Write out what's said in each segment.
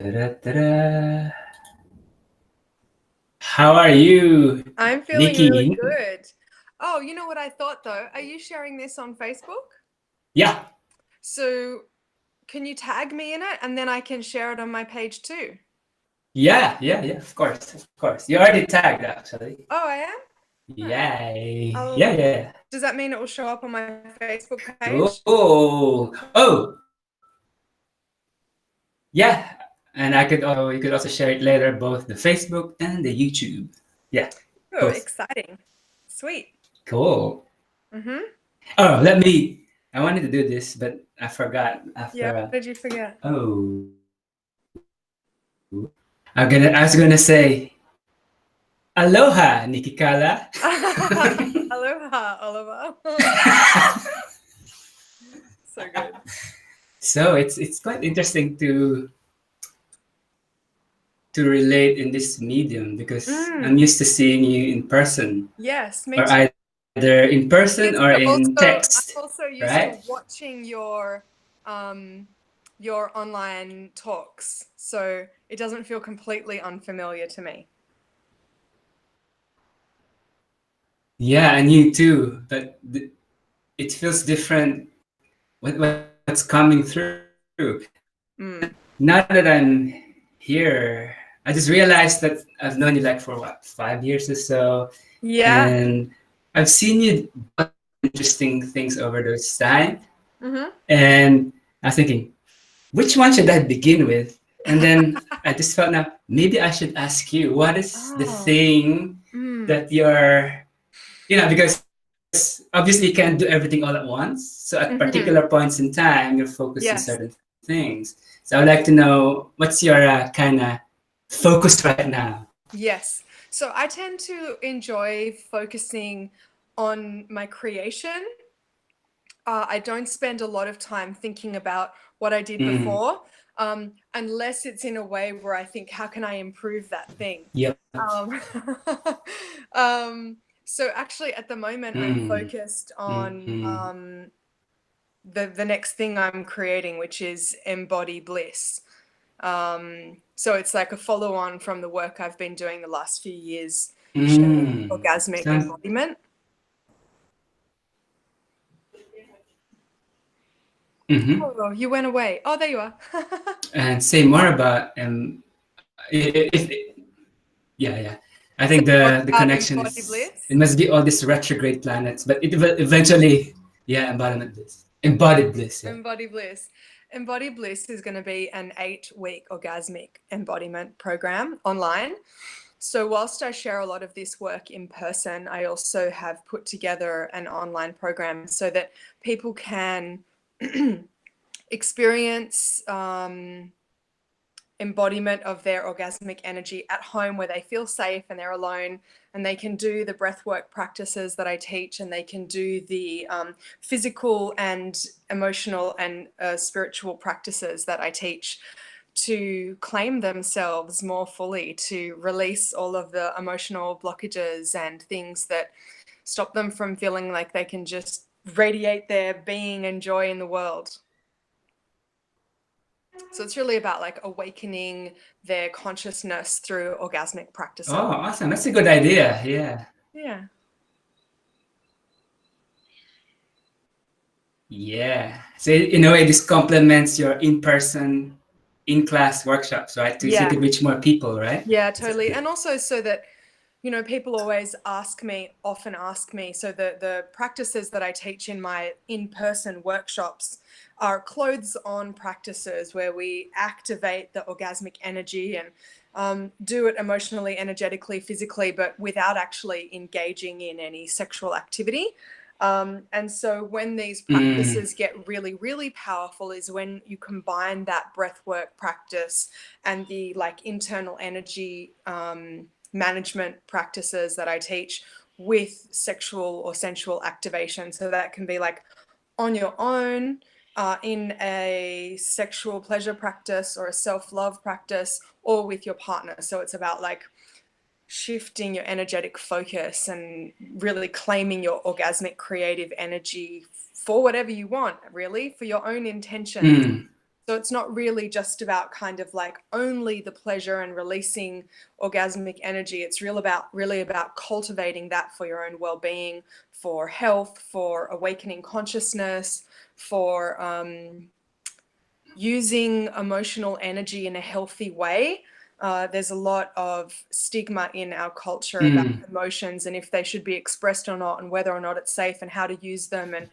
Da-da-da-da. How are you, I'm feeling really Nikki? good. Oh, you know what I thought though? Are you sharing this on Facebook? Yeah, So can you tag me in it and then I can share it on my page too? yeah. Of course. You already tagged actually. Oh, I am? All right. Yay. I'll, Yeah. does that mean it will show up on my Facebook page? Oh. Yeah. And you could also share it later, both the Facebook and the YouTube. Yeah, Oh, both. exciting. Sweet. Cool. Mm-hmm. Oh, I wanted to do this, but I forgot Yeah, after. what did you forget? Oh, I was gonna say aloha, Niki Kala. Aloha, Oliver. So good. So it's quite interesting to relate in this medium because I'm Mm, used to seeing you in person, yes, me or too. either in person Used or to in I'm text, also used to right? watching um your online talks, so it doesn't feel completely unfamiliar to me. Yeah, and you too, but it feels different. What's coming through? Mm. Now that I'm here, I just realized that I've known you like for what, 5 years or so, Yeah. and I've seen you do interesting things over those time. Mm-hmm. And I was thinking, which one should I begin with? And then I just felt now maybe I should ask you, what is the Oh. thing Mm. that because obviously you can't do everything all at once. So at Mm-hmm. particular points in time, you're focused on Yes. certain things. So I'd like to know what's your kind of focus right now. Yes. So I tend to enjoy focusing on my creation. I don't spend a lot of time thinking about what I did Mm, before, unless it's in a way where I think, how can I improve that thing? yep. Um, so actually, at the moment, I'm Mm, focused mm, on mm. the next thing I'm creating, which is Embodied Bliss. So it's like a follow on from the work I've been doing the last few years, sharing Mm. orgasmic Sound, embodiment. mhm. Oh, you went away. Oh, there you are. And say more about if yeah. I Say think more the about connection Embodied is Bliss. it must be all these retrograde planets, but it will eventually, yeah, embodied bliss, yeah. Embodied Bliss. Embodied Bliss is going to be an 8-week orgasmic embodiment program online. So, whilst I share a lot of this work in person, I also have put together an online program so that people can experience embodiment of their orgasmic energy at home where they feel safe and they're alone, and they can do the breathwork practices that I teach, and they can do the physical and emotional and spiritual practices that I teach to claim themselves more fully, to release all of the emotional blockages and things that stop them from feeling like they can just radiate their being and joy in the world. So it's really about like awakening their consciousness through orgasmic Oh, practices. awesome. That's a good idea. Yeah. Yeah. Yeah. So in a way, this complements your in-person, in-class workshops, right? So you Yeah. could reach more people, right? Yeah, totally. And also so that, people always often ask me, so the practices that I teach in my in-person workshops are clothes on practices where we activate the orgasmic energy and do it emotionally, energetically, physically, but without actually engaging in any sexual activity. And so when these Mm, practices get really, really powerful is when you combine that breath work practice and the like internal energy management practices that I teach with sexual or sensual activation. So that can be like on your own, in a sexual pleasure practice or a self-love practice, or with your partner. So it's about like shifting your energetic focus and really claiming your orgasmic creative energy for whatever you want, really, for your own intentions. mm. So it's not really just about kind of like only the pleasure and releasing orgasmic energy. It's really about cultivating that for your own well-being, for health, for awakening consciousness, for using emotional energy in a healthy way. There's a lot of stigma in our culture about emotions and if they should be expressed or not, and whether or not it's safe and how to use them. And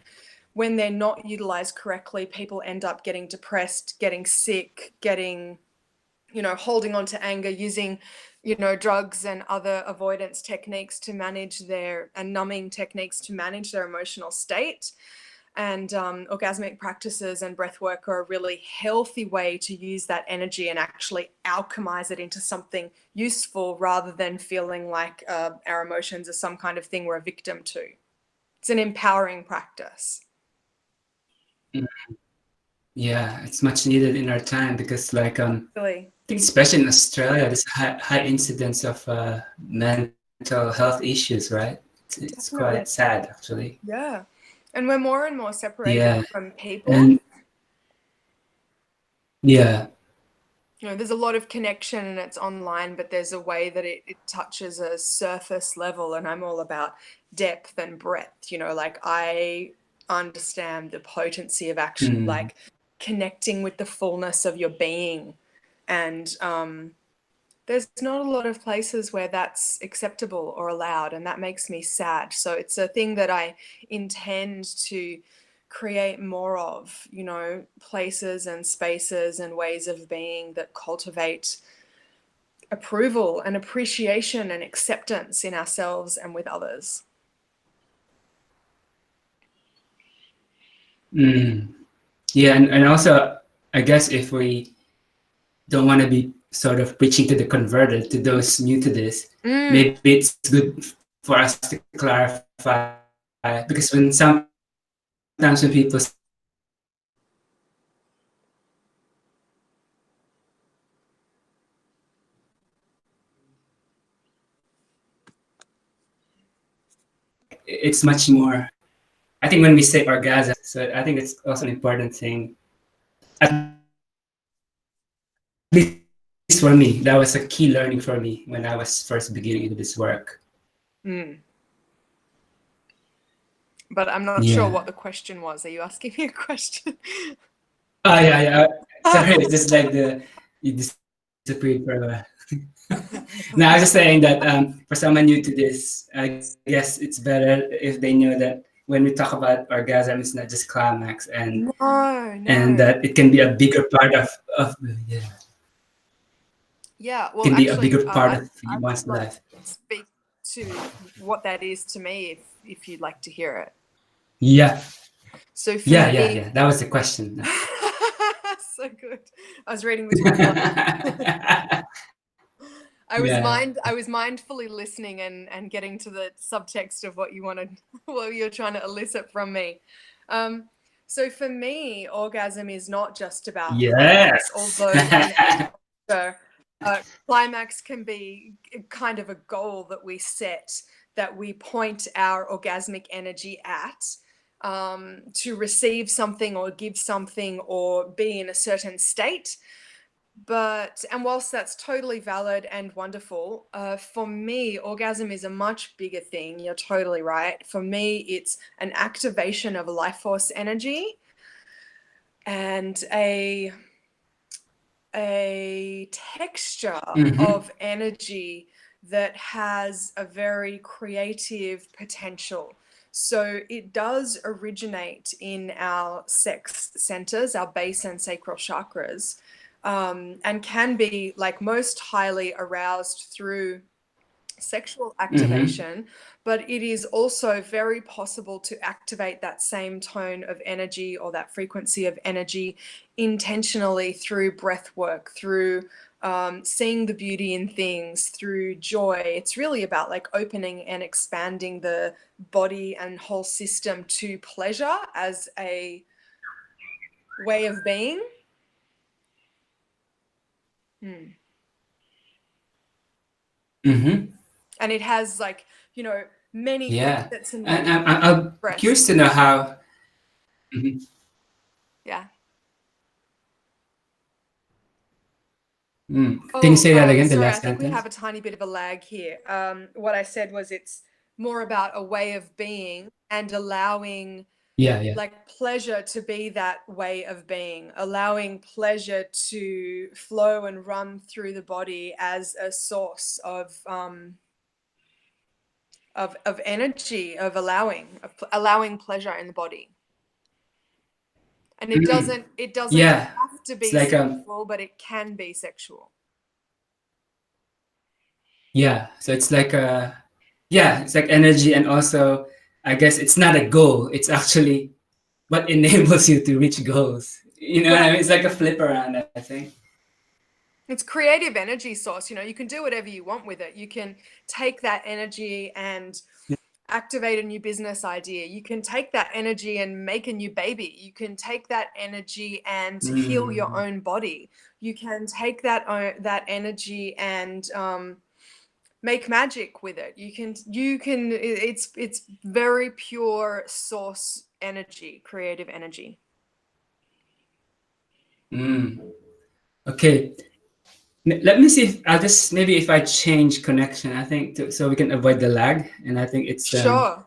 when they're not utilized correctly, people end up getting depressed, getting sick, getting, holding on to anger, using, drugs and other avoidance techniques to manage and numbing techniques to manage their emotional state. And orgasmic practices and breath work are a really healthy way to use that energy and actually alchemize it into something useful, rather than feeling like our emotions are some kind of thing we're a victim to. It's an empowering practice. Yeah, it's much needed in our time because, like, Really. I think especially in Australia, there's high incidence of mental health issues, right? It's Definitely. quite sad, actually. Yeah. And we're more and more separated Yeah, from people. and yeah, There's a lot of connection and it's online, but there's a way that it touches a surface level, and I'm all about depth and breadth. Like I understand the potency of actually like connecting with the fullness of your being. And there's not a lot of places where that's acceptable or allowed, and that makes me sad. So it's a thing that I intend to create more of, places and spaces and ways of being that cultivate approval and appreciation and acceptance in ourselves and with others. yeah, and also, I guess if we don't want to be sort of preaching to the converted, to those new to this, maybe it's good for us to clarify, because sometimes when people it's much more. I think when we say orgasm, so I think it's also an important thing. At least for me, that was a key learning for me when I was first beginning into this work. But I'm not sure what the question was. Are you asking me a question? Oh yeah. Sorry, it's just like you disappeared for a while. No, I was just saying that for someone new to this, I guess it's better if they know that when we talk about orgasm, it's not just climax, and and that it can be a bigger part of well, can be a actually, bigger part of I'd one's like life. to speak to what that is to me, if you'd like to hear it. Yeah. So for Yeah, me, yeah. That was the question. So good. I was reading between the lines. I was mindfully listening and getting to the subtext of what you're trying to elicit from me. So for me, orgasm is not just about climax, although in our culture, climax can be kind of a goal that we set, that we point our orgasmic energy at, to receive something or give something or be in a certain state. And whilst that's totally valid and wonderful, for me, orgasm is a much bigger thing. You're totally right. For me, it's an activation of life force energy and a texture of energy that has a very creative potential. So it does originate in our sex centers, our base and sacral chakras, and can be like most highly aroused through sexual activation, but it is also very possible to activate that same tone of energy or that frequency of energy intentionally through breath work, through seeing the beauty in things, through joy. It's really about like opening and expanding the body and whole system to pleasure as a way of being. And it has like, many facets and many I'm curious to know how. Yeah. Can you Oh, say that again, the sorry. I last think we sentence? have a tiny bit of a lag here. What I said was it's more about a way of being and allowing Yeah, yeah. like pleasure to be that way of being, allowing pleasure to flow and run through the body as a source of energy, of allowing pleasure in the body. And Mm. it doesn't Yeah. have to It's be like sexual, but it can be sexual. yeah. So it's like yeah, it's like energy, and also I guess it's not a goal. It's actually what enables you to reach goals. You know what I Yeah. mean? It's like a flip around, I think. It's creative energy source. You can do whatever you want with it. You can take that energy and activate a new business idea. You can take that energy and make a new baby. You can take that energy and heal your Mm. own body. You can take that energy and make magic with it. It's very pure source energy, creative energy. Mm. Okay. Let me see if I'll just maybe if I change connection, I think so we can avoid the lag, and I think Sure.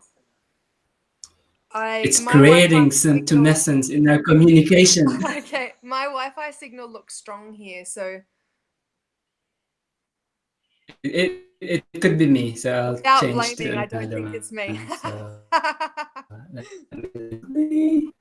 it's My Wi-Fi creating some signal. tumescence in our communication. Okay, my Wi-Fi signal looks strong here, so It could be me, so I'll without change to blaming, I don't another think it's one. me. So let me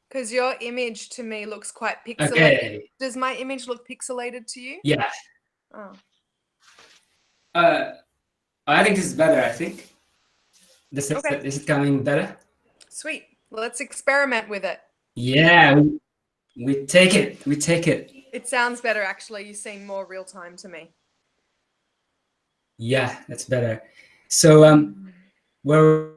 Because your image to me looks quite pixelated. okay. Does my image look pixelated to you? Yeah. Oh, Uh, I think this is better. I think okay, is it coming better? sweet. Let's experiment with it. Yeah, we take it. We take it. It sounds better, actually. You seem more real time to me. Yeah, that's better. So where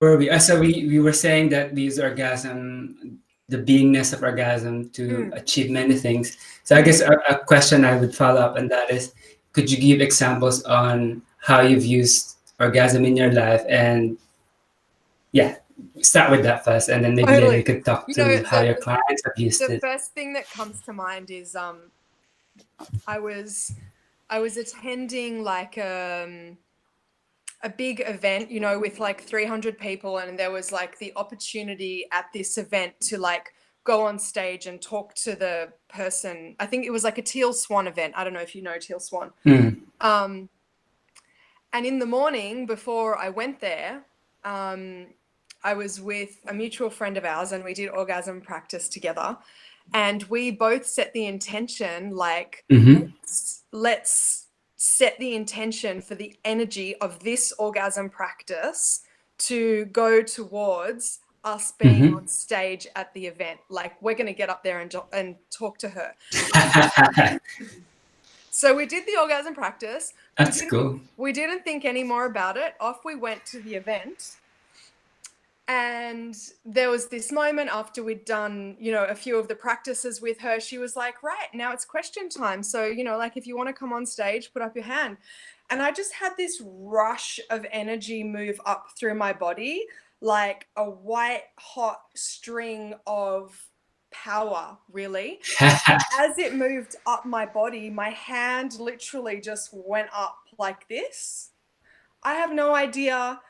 were we? So we were saying that we use orgasm, the beingness of orgasm, to Mm. achieve many things. So I guess a question I would follow up, and that is, could you give examples on how you've used orgasm in your life? And yeah, start with that first, and then maybe later we Totally. could talk You know, to how your clients have used the it. first thing that comes to mind is I was I was attending like a big event, with like 300 people, and there was like the opportunity at this event to like go on stage and talk to the person. I think it was like a Teal Swan event. I don't know if you know Teal Swan. Mm. Um, and in the morning before I went there, I was with a mutual friend of ours and we did orgasm practice together. And we both set the intention like, Mm-hmm. let's set the intention for the energy of this orgasm practice to go towards us being on Mm-hmm. stage at the event. Like, we're going to get up there and talk to her. So we did the orgasm practice. That's cool. We didn't think any more about it. Off we went to the event. And there was this moment after we'd done, a few of the practices with her. She was like, right, now it's question time. So, like if you want to come on stage, put up your hand. And I just had this rush of energy move up through my body, like a white hot string of power, really. As it moved up my body, my hand literally just went up like this. I have no idea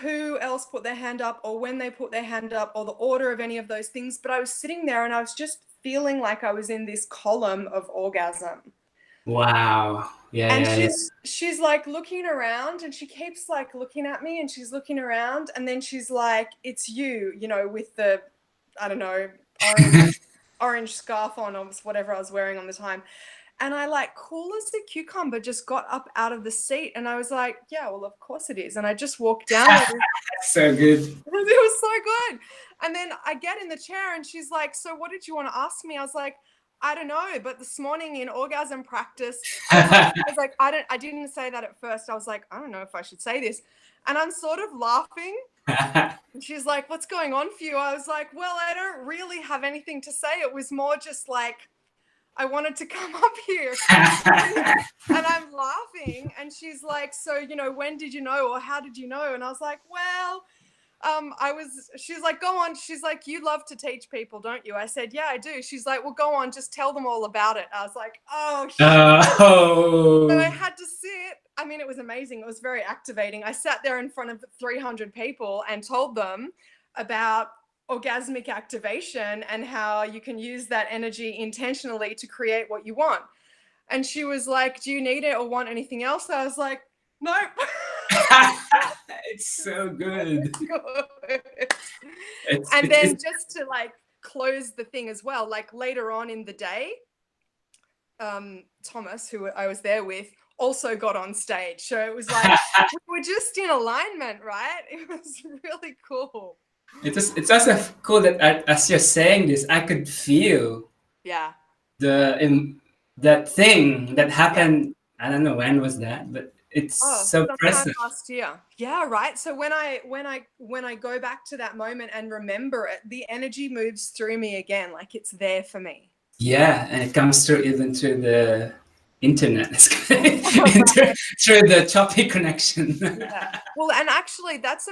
who else put their hand up or when they put their hand up or the order of any of those things, but I was sitting there and I was just feeling like I was in this column of orgasm. Wow. Yeah, And yeah, yeah. she's like looking around and she keeps like looking at me and she's looking around and then she's like, it's you, with the, I don't know, orange scarf on or whatever I was wearing on the time. And I like cool as a cucumber just got up out of the seat and I was like, yeah, well, of course it is. And I just walked down there. So good. It was so good. And then I get in the chair and she's like, so what did you want to ask me? I was like, I don't know, but this morning in orgasm practice, I was like, I didn't say that at first. I was like, I don't know if I should say this. And I'm sort of laughing. And she's like, what's going on for you? I was like, well, I don't really have anything to say. It was more just like, I wanted to come up here. And I'm laughing, and she's like, so, you know, when did you know, or how did you know? And I was like, well, she's like, go on. She's like, you love to teach people, don't you? I said, yeah, I do. She's like, well, go on, just tell them all about it. I was like, oh, shit. So I Oh. had to sit. I mean, it was amazing. It was very activating. I sat there in front of 300 people and told them about orgasmic activation and how you can use that energy intentionally to create what you want. And she was like, do you need it or want anything else? I was like, nope. It's so good. And then just to like close the thing as well, like later on in the day, Thomas, who I was there with, also got on stage. So it was like we were just in alignment, right? It was really cool. It's also cool that as you're saying this, I could feel that thing that happened. I don't know when was that, but it's so sometime present. last year. Yeah, right. So when I go back to that moment and remember it, the energy moves through me again, like it's there for me. Yeah, and it comes through even through the internet. Through the choppy connection. Yeah. Well, and actually that's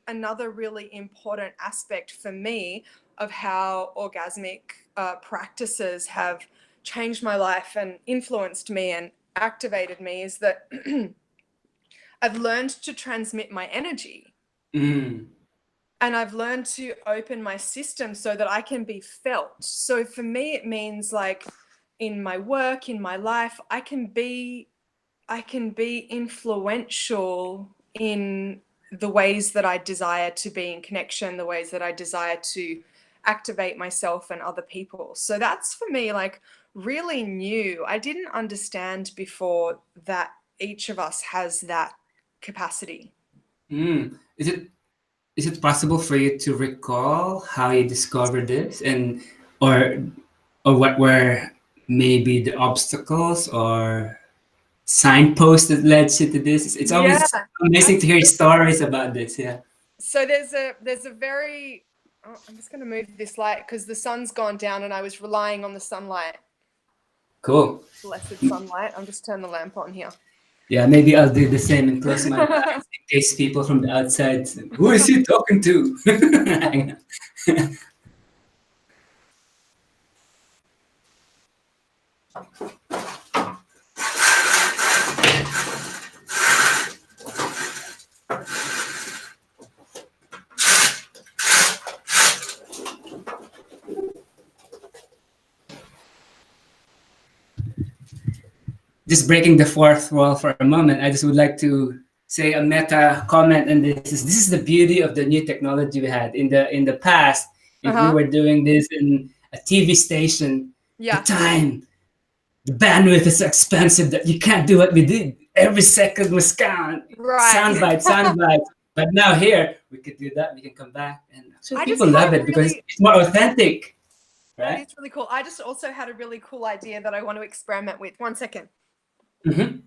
another really important aspect for me of how orgasmic practices have changed my life and influenced me and activated me, is that I've learned to transmit my energy. Mm. And I've learned to open my system so that I can be felt. So for me, it means like in my work, in my life, I can be influential in the ways that I desire to be in connection, the ways that I desire to activate myself and other people. So that's for me like really new. I didn't understand before that each of us has that capacity. Mm. Is it possible for you to recall how you discovered this, and or what were maybe the obstacles or signposts that led you to this? It's Yeah. always amazing to hear stories about this. Yeah. So there's a very I'm just going to move this light because the sun's gone down and I was relying on the sunlight. Cool. Blessed sunlight. I'm just turning the lamp on here. Yeah, maybe I'll do the same and close my eyes in case people from the outside, who is he talking to? Just breaking the fourth wall for a moment, I just would like to say a meta comment, and this is the beauty of the new technology we had in the past. If we were doing this in a TV station, the time, the bandwidth is so expensive that you can't do what we did. Every second was count. Right. Sound bite. But now here we could do that. We can come back, and actually people love it because it's more authentic. Right? It's really cool. I just also had a really cool idea that I want to experiment with. 1 second. Mm-hmm.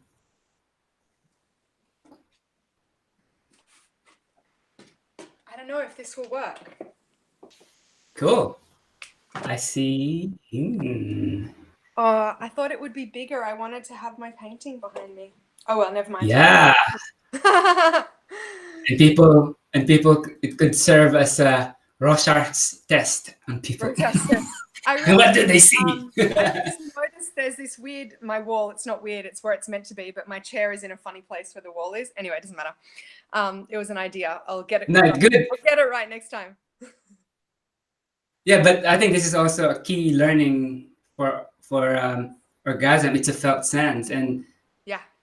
I don't know if this will work. Cool. I see. I thought it would be bigger. I wanted to have my painting behind me. Oh well, never mind. Yeah. and people, it could serve as a Rorschach's test on people. What do they see? I just noticed there's this weird, my wall, it's not weird, it's where it's meant to be, but my chair is in a funny place where the wall is. Anyway, it doesn't matter. It was an idea. I'll get it. No, good. I'll get it right next time. Yeah, but I think this is also a key learning for orgasm. It's a felt sense, and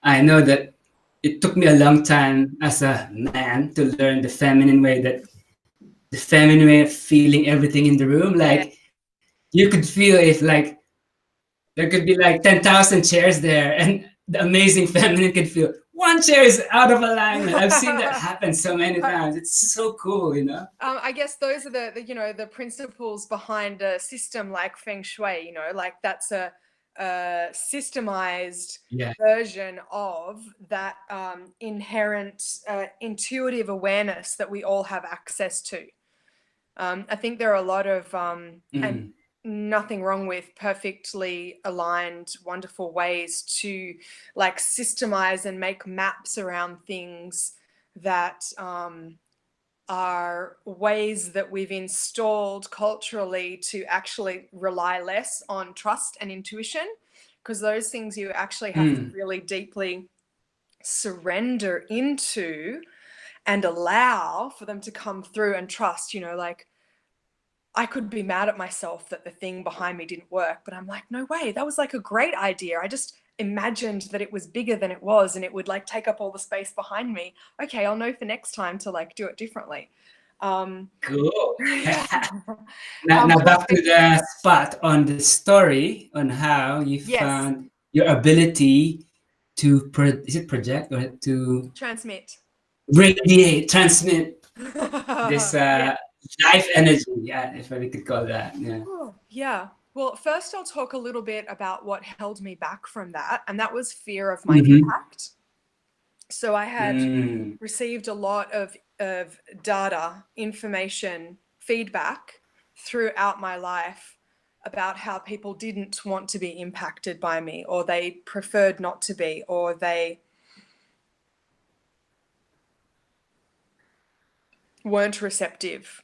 I know that it took me a long time as a man to learn the feminine way of feeling everything in the room. Like you could feel if like there could be like 10,000 chairs there, and the amazing feminine could feel one chair is out of alignment. I've seen that happen so many times. It's so cool, you know. I guess those are the you know the principles behind a system like Feng Shui. You know, like that's a systemized version of that inherent intuitive awareness that we all have access to. I think there are a lot of and nothing wrong with perfectly aligned, wonderful ways to like systemize and make maps around things that are ways that we've installed culturally to actually rely less on trust and intuition, because those things you actually have to really deeply surrender into and allow for them to come through and trust. You know, like I could be mad at myself that the thing behind me didn't work, but I'm like, no way, that was like a great idea. I just imagined that it was bigger than it was and it would like take up all the space behind me. Okay, I'll know for next time to like do it differently. Cool. Yeah. Now But back to the spot on the story on how you yes, found your ability to is it project or to transmit. radiate, transmit this Yeah. life energy, yeah, if we could call that. Yeah. Oh, yeah. Well, first I'll talk a little bit about what held me back from that, and that was fear of my Mm-hmm. impact. So I had Mm. received a lot of data, information, feedback throughout my life about how people didn't want to be impacted by me, or they preferred not to be, or they weren't receptive.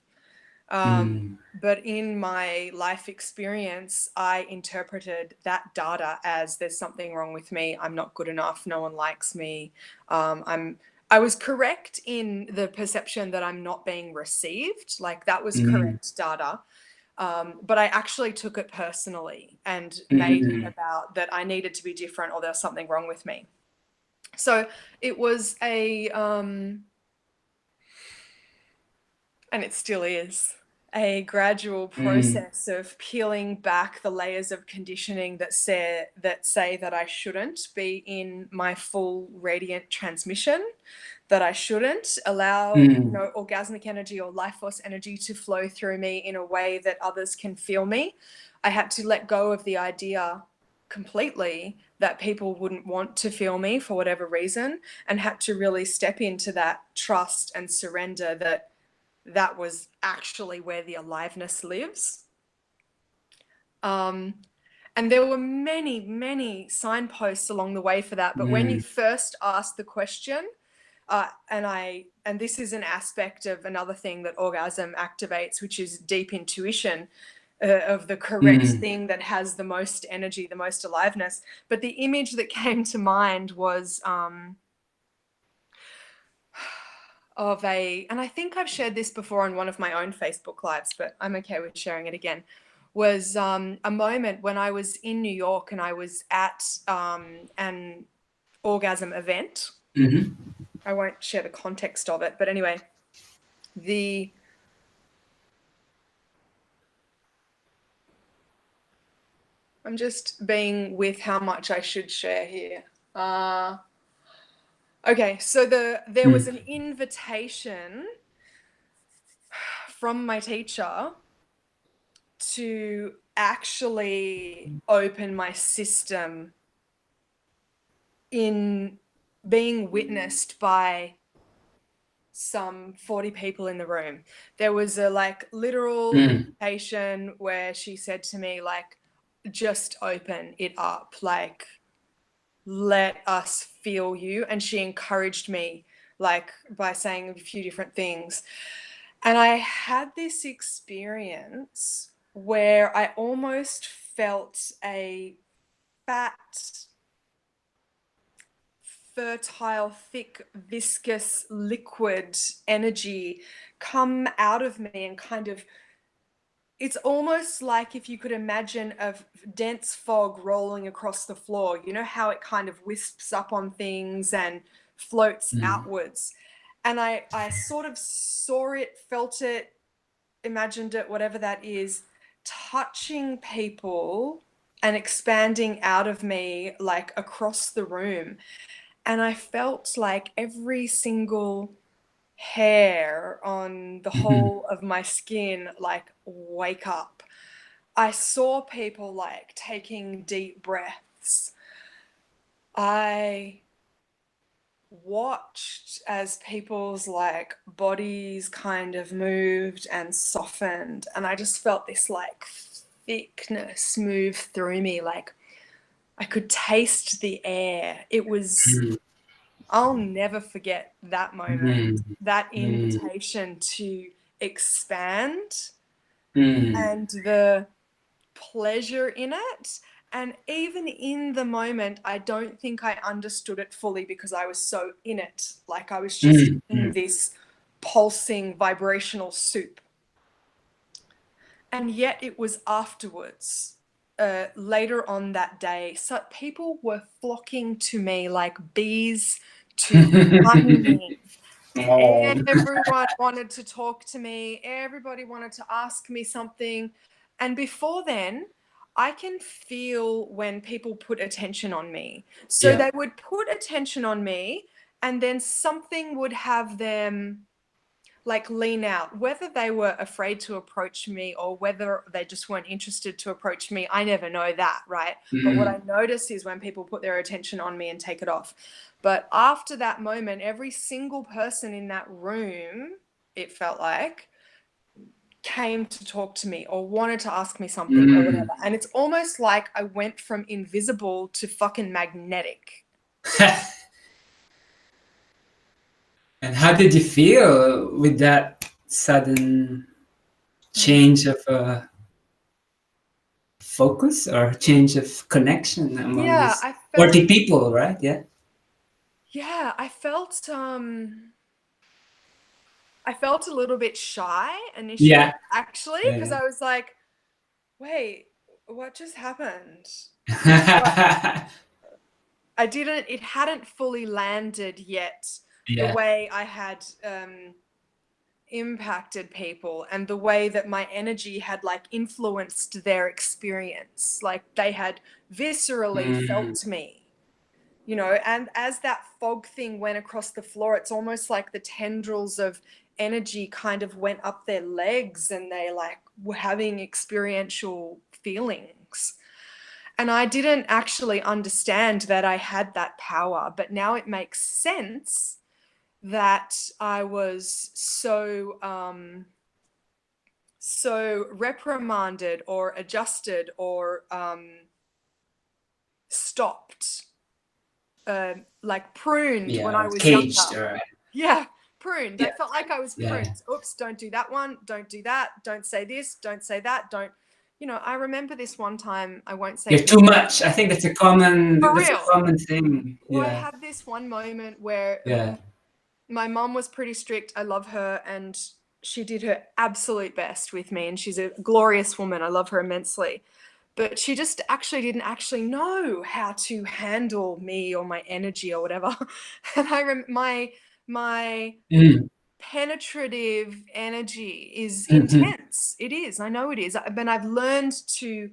Mm. But in my life experience, I interpreted that data as there's something wrong with me. I'm not good enough. No one likes me. I was correct in the perception that I'm not being received. Like that was Mm. correct data. But I actually took it personally and made it Mm. about that I needed to be different or there's something wrong with me. So it was and it still is, a gradual Mm. process of peeling back the layers of conditioning that say that I shouldn't be in my full radiant transmission, that I shouldn't allow, you Mm. know, orgasmic energy or life force energy to flow through me in a way that others can feel me. I had to let go of the idea completely that people wouldn't want to feel me for whatever reason, and had to really step into that trust and surrender that that was actually where the aliveness lives. And there were many, many signposts along the way for that. But when you Mm. first asked the question, and this is an aspect of another thing that orgasm activates, which is deep intuition of the correct Mm. thing that has the most energy, the most aliveness. But the image that came to mind was of and I think I've shared this before on one of my own Facebook lives, but I'm okay with sharing it again, was a moment when I was in New York and I was at an orgasm event. Mm-hmm. I won't share the context of it, but anyway, I'm just being with how much I should share here. Okay, so there was an invitation from my teacher to actually open my system in being witnessed by some 40 people in the room. There was a like literal Mm. invitation where she said to me, like, just open it up, like, let us feel you. And she encouraged me, like, by saying a few different things. And I had this experience where I almost felt a fat, fertile, thick, viscous, liquid energy come out of me and kind of, it's almost like if you could imagine a dense fog rolling across the floor. You know how it kind of wisps up on things and floats Mm. outwards. And I sort of saw it, felt it, imagined it, whatever that is, touching people and expanding out of me like across the room. And I felt like every single hair on the Mm. whole of my skin like wake up. I saw people like taking deep breaths. I watched as people's like bodies kind of moved and softened, and I just felt this like thickness move through me. Like I could taste the air. It was, I'll never forget that moment, that invitation to expand and the pleasure in it. And even in the moment, I don't think I understood it fully because I was so in it. Like I was just in this pulsing vibrational soup. And yet it was afterwards, later on that day, so people were flocking to me like bees to honey. Oh. Everyone wanted to talk to me. Everybody wanted to ask me something. And before then, I can feel when people put attention on me. So Yeah. they would put attention on me, and then something would have them like lean out, whether they were afraid to approach me or whether they just weren't interested to approach me. I never know that, right? But what I notice is when people put their attention on me and take it off. But after that moment, every single person in that room, it felt like, came to talk to me or wanted to ask me something or whatever. And it's almost like I went from invisible to fucking magnetic. And how did you feel with that sudden change of focus or change of connection among Yeah, these 40 people, right? Yeah. Yeah, I felt a little bit shy initially, Yeah. actually, because I was like, wait, what just happened? It hadn't fully landed yet, the way I had impacted people and the way that my energy had like influenced their experience. Like they had viscerally felt me. You know, and as that fog thing went across the floor, it's almost like the tendrils of energy kind of went up their legs and they like were having experiential feelings. And I didn't actually understand that I had that power, but now it makes sense that I was so reprimanded or adjusted or stopped, like pruned when I was caged, younger. right? Yeah, pruned. I felt like I was Yeah. pruned. Oops, don't do that one. Don't do that. Don't say this. Don't say that. Don't. You know, I remember this one time. I won't say. You're too much. I think that's a common. For That's a real. common thing. Well, I Yeah. had this one moment where Yeah. my mom was pretty strict. I love her, and she did her absolute best with me, and she's a glorious woman. I love her immensely. But she just actually didn't actually know how to handle me or my energy or whatever. And my penetrative energy is intense. It is. I know it is. But I've learned to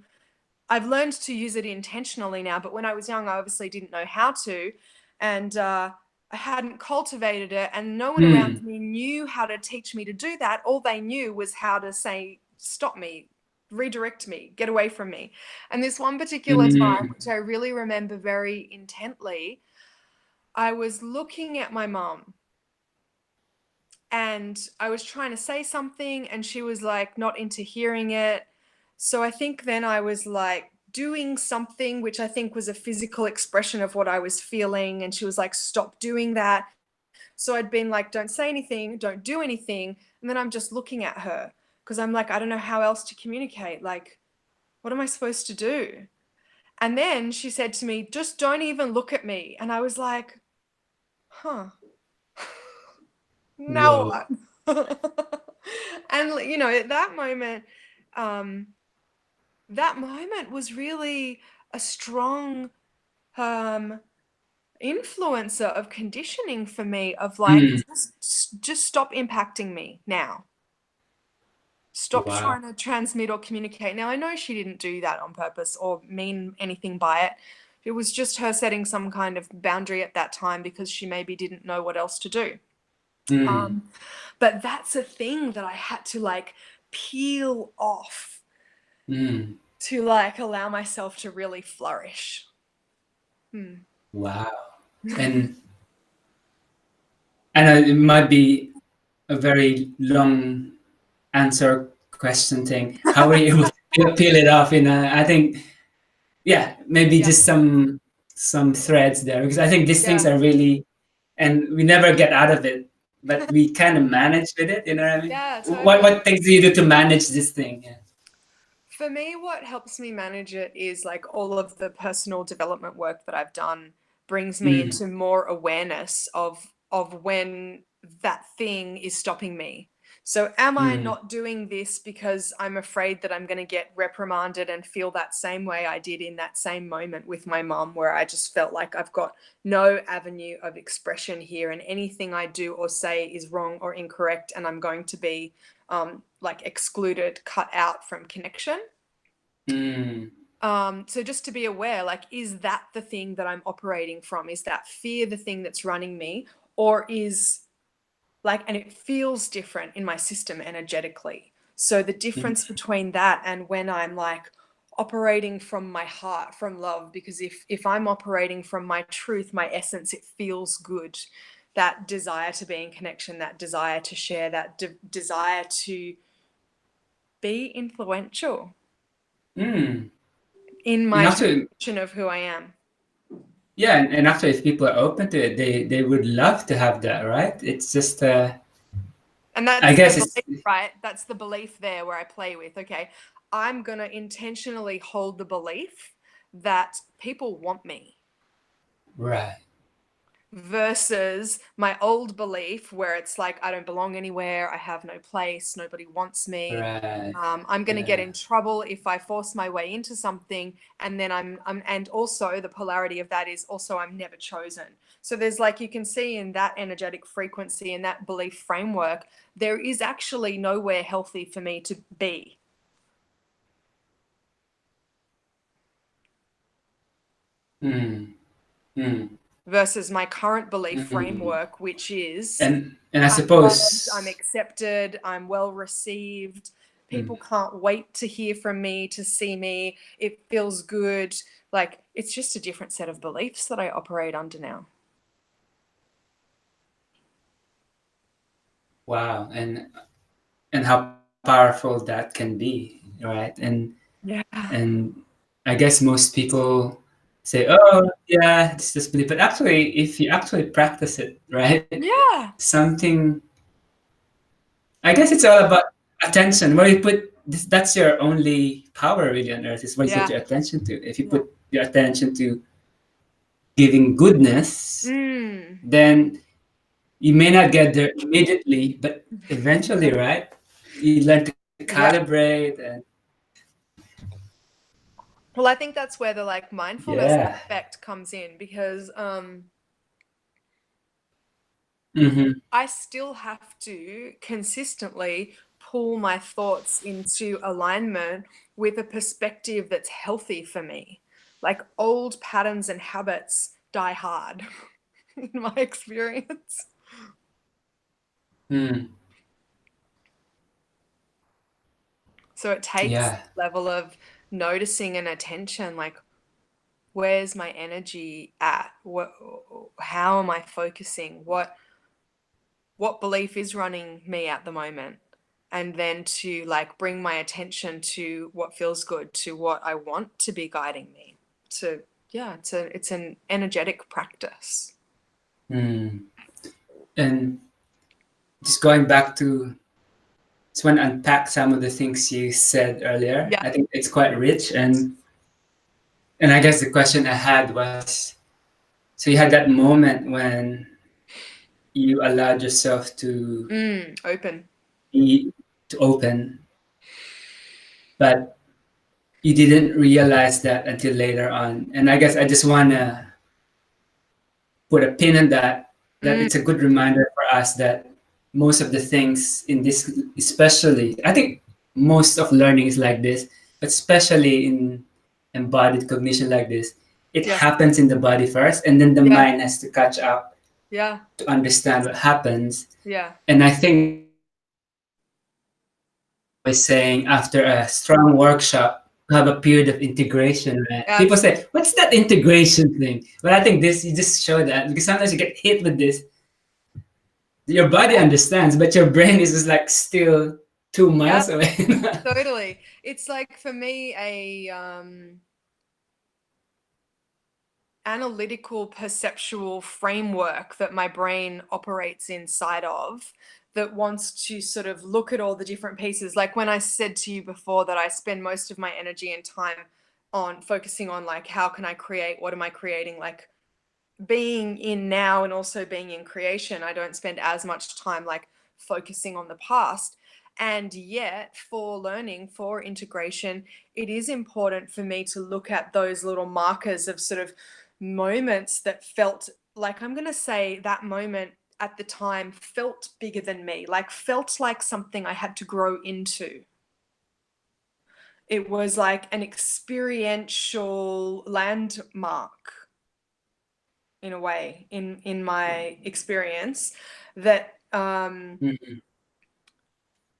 use it intentionally now. But when I was young, I obviously didn't know how to, and I hadn't cultivated it, and no one around me knew how to teach me to do that. All they knew was how to say, stop me, redirect me, get away from me. And this one particular time, which I really remember very intently, I was looking at my mom and I was trying to say something and she was like not into hearing it. So I think then I was like doing something which I think was a physical expression of what I was feeling, and she was like, stop doing that. So I'd been like, don't say anything, don't do anything. And then I'm just looking at her because I'm like, I don't know how else to communicate. Like, what am I supposed to do? And then she said to me, just don't even look at me. And I was like, huh, now Whoa. what? And, you know, at that moment was really a strong influencer of conditioning for me, of like, just stop impacting me now. Stop Wow. trying to transmit or communicate. Now, I know she didn't do that on purpose or mean anything by it. It was just her setting some kind of boundary at that time because she maybe didn't know what else to do. But that's a thing that I had to like peel off to like allow myself to really flourish. Wow. And I know it might be a very long answer question thing. How were you able peel it off. I think, yeah, maybe Yeah. just some threads there, because I think these things Yeah. are really, and we never get out of it, but we kind of manage with it. You know what I mean? Yeah, totally. What things do you do to manage this thing? Yeah. For me, what helps me manage it is like all of the personal development work that I've done brings me Mm, into more awareness of when that thing is stopping me. So am I mm, not doing this because I'm afraid that I'm going to get reprimanded and feel that same way I did in that same moment with my mum, where I just felt like I've got no avenue of expression here, and anything I do or say is wrong or incorrect, and I'm going to be like excluded, cut out from connection. mm, So just to be aware, like, is that the thing that I'm operating from? Is that fear the thing that's running me? Or is like, and it feels different in my system energetically. So the mm. difference between that and when I'm like operating from my heart, from love, because if I'm operating from my truth, my essence, it feels good. That desire to be in connection, that desire to share, that desire to be influential Mm. in And my also, definition of who I am. yeah, and also if people are open to it, they would love to have that, right? It's just, And I that's the guess it's, belief, right? That's the belief there where I play with, okay, I'm going to intentionally hold the belief that people want me, right, versus my old belief where it's like, I don't belong anywhere, I have no place, nobody wants me. right, I'm going to get yeah, in trouble if I force my way into something, and then and also the polarity of that is also I'm never chosen. So there's like, you can see in that energetic frequency and that belief framework, there is actually nowhere healthy for me to be. mm, mm, Versus my current belief mm. framework, which is And I I'm loved, I'm suppose, accepted, I'm well received. mm, People can't wait to hear from me, to see me. It feels good. Like, it's just a different set of beliefs that I operate under now. wow, and how powerful that can be, right? Yeah. And I guess most people say, "Oh, yeah, it's just belief," but actually, if you actually practice it, right, Yeah. something. I guess it's all about attention. Where you put this, that's your only power really on earth, is where you put Yeah. your attention to. If you Yeah. put your attention to giving goodness, Mm. then you may not get there immediately, but eventually, right? You learn to Yeah. calibrate and Well, I think that's where the like mindfulness yeah. aspect comes in, because Hmm. I still have to consistently pull my thoughts into alignment with a perspective that's healthy for me. Like, old patterns and habits die hard in my experience. Mm. So it takes Yeah. a level of noticing and attention, like, where's my energy at? How am I focusing? What belief is running me at the moment? And then to like bring my attention to what feels good, to what I want to be guiding me. To Yeah, it's an energetic practice. Mm. And just going back to, just want to unpack some of the things you said earlier. Yeah. I think it's quite rich, and I guess the question I had was, so you had that moment when you allowed yourself to Open. be to open, but you didn't realize that until later on. And I guess I just wanna put a pin in that, that Mm, it's a good reminder for us that most of the things in this, especially, I think most of learning is like this, but especially in embodied cognition like this, it yeah. happens in the body first, and then the Yeah. mind has to catch up Yeah. to understand what happens. Yeah. And I think was saying after a strong workshop, you have a period of integration, right? People Absolutely. say, "What's that integration thing?" But I think this, you just show that, because sometimes you get hit with this. Your body understands, but your brain is just like still. 2 miles Yep, away. totally. It's like for me a analytical perceptual framework that my brain operates inside of, that wants to sort of look at all the different pieces. Like when I said to you before that I spend most of my energy and time on focusing on like, how can I create, what am I creating, like being in now and also being in creation. I don't spend as much time like focusing on the past. And yet for learning, for integration, it is important for me to look at those little markers of sort of moments that felt like, I'm going to say that moment at the time felt bigger than me, like felt like something I had to grow into. It was like an experiential landmark in a way, in my experience, that Mhm,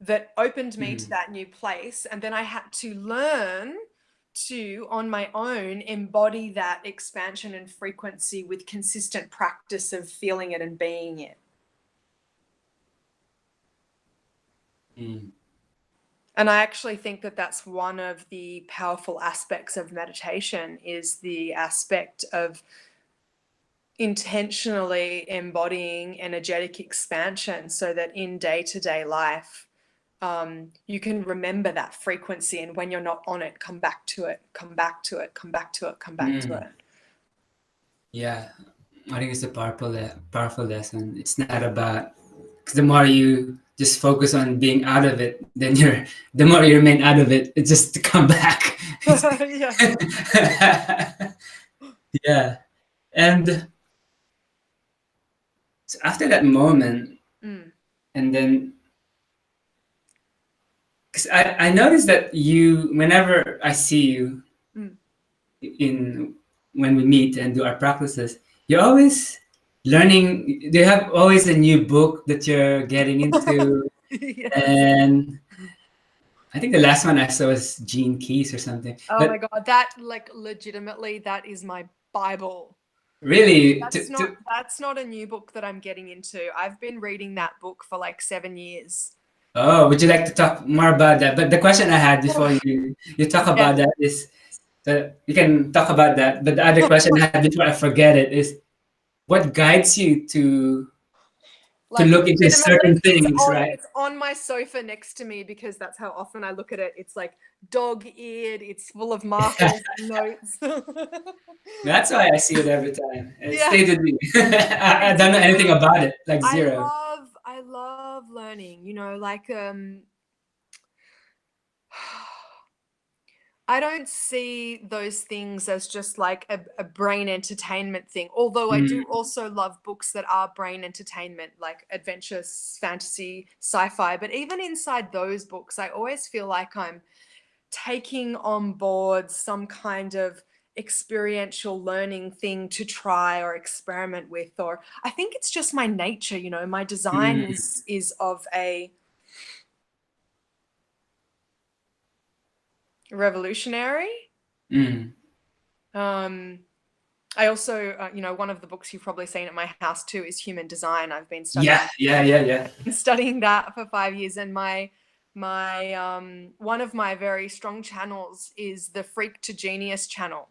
that opened me to mhm, that new place. And then I had to learn to, on my own, embody that expansion and frequency with consistent practice of feeling it and being it. mhm, And I actually think that that's one of the powerful aspects of meditation, is the aspect of intentionally embodying energetic expansion, so that in day-to-day life, you can remember that frequency, and when you're not on it, come back to it, come back to it, come back to it, come back to mhm. it. Yeah, I think it's a powerful lesson. It's not about, because the more you just focus on being out of it, then the more you remain out of it. It's just to come back. Yeah. Yeah, and so after that moment, Mm, and then because I noticed that you, whenever I see you mm. in when we meet and do our practices, you're always learning. Do you have always a new book that you're getting into? Yes. And I think the last one I saw was Gene Keys or something. Oh my But God, that, like, legitimately, that is my Bible. really, That's not a new book that I'm getting into. I've been reading that book for like 7 years. oh, would you like to talk more about that? But the question I had before you talk Yeah. about that is, you can talk about that. But the other question I had before I forget it is, what guides you to Like, look into certain legitimately, things, right? it's on my sofa next to me, because that's how often I look at it. It's like dog-eared, it's full of markers and notes. That's why I see it every time. It Yeah, stayed with me. I I don't know anything do. about it, like I zero. love I love learning, like I don't see those things as just like a brain entertainment thing. Although I Mm, do also love books that are brain entertainment, like adventure, fantasy, sci-fi. But even inside those books, I always feel like I'm taking on board some kind of experiential learning thing to try or experiment with. Or I think it's just my nature, my design mm, is of a revolutionary. mm. Um, I also, one of the books you've probably seen at my house too is Human Design. I've been Yeah, studying yeah, yeah, yeah. studying that for 5 years, and my one of my very strong channels is the Freak to Genius channel.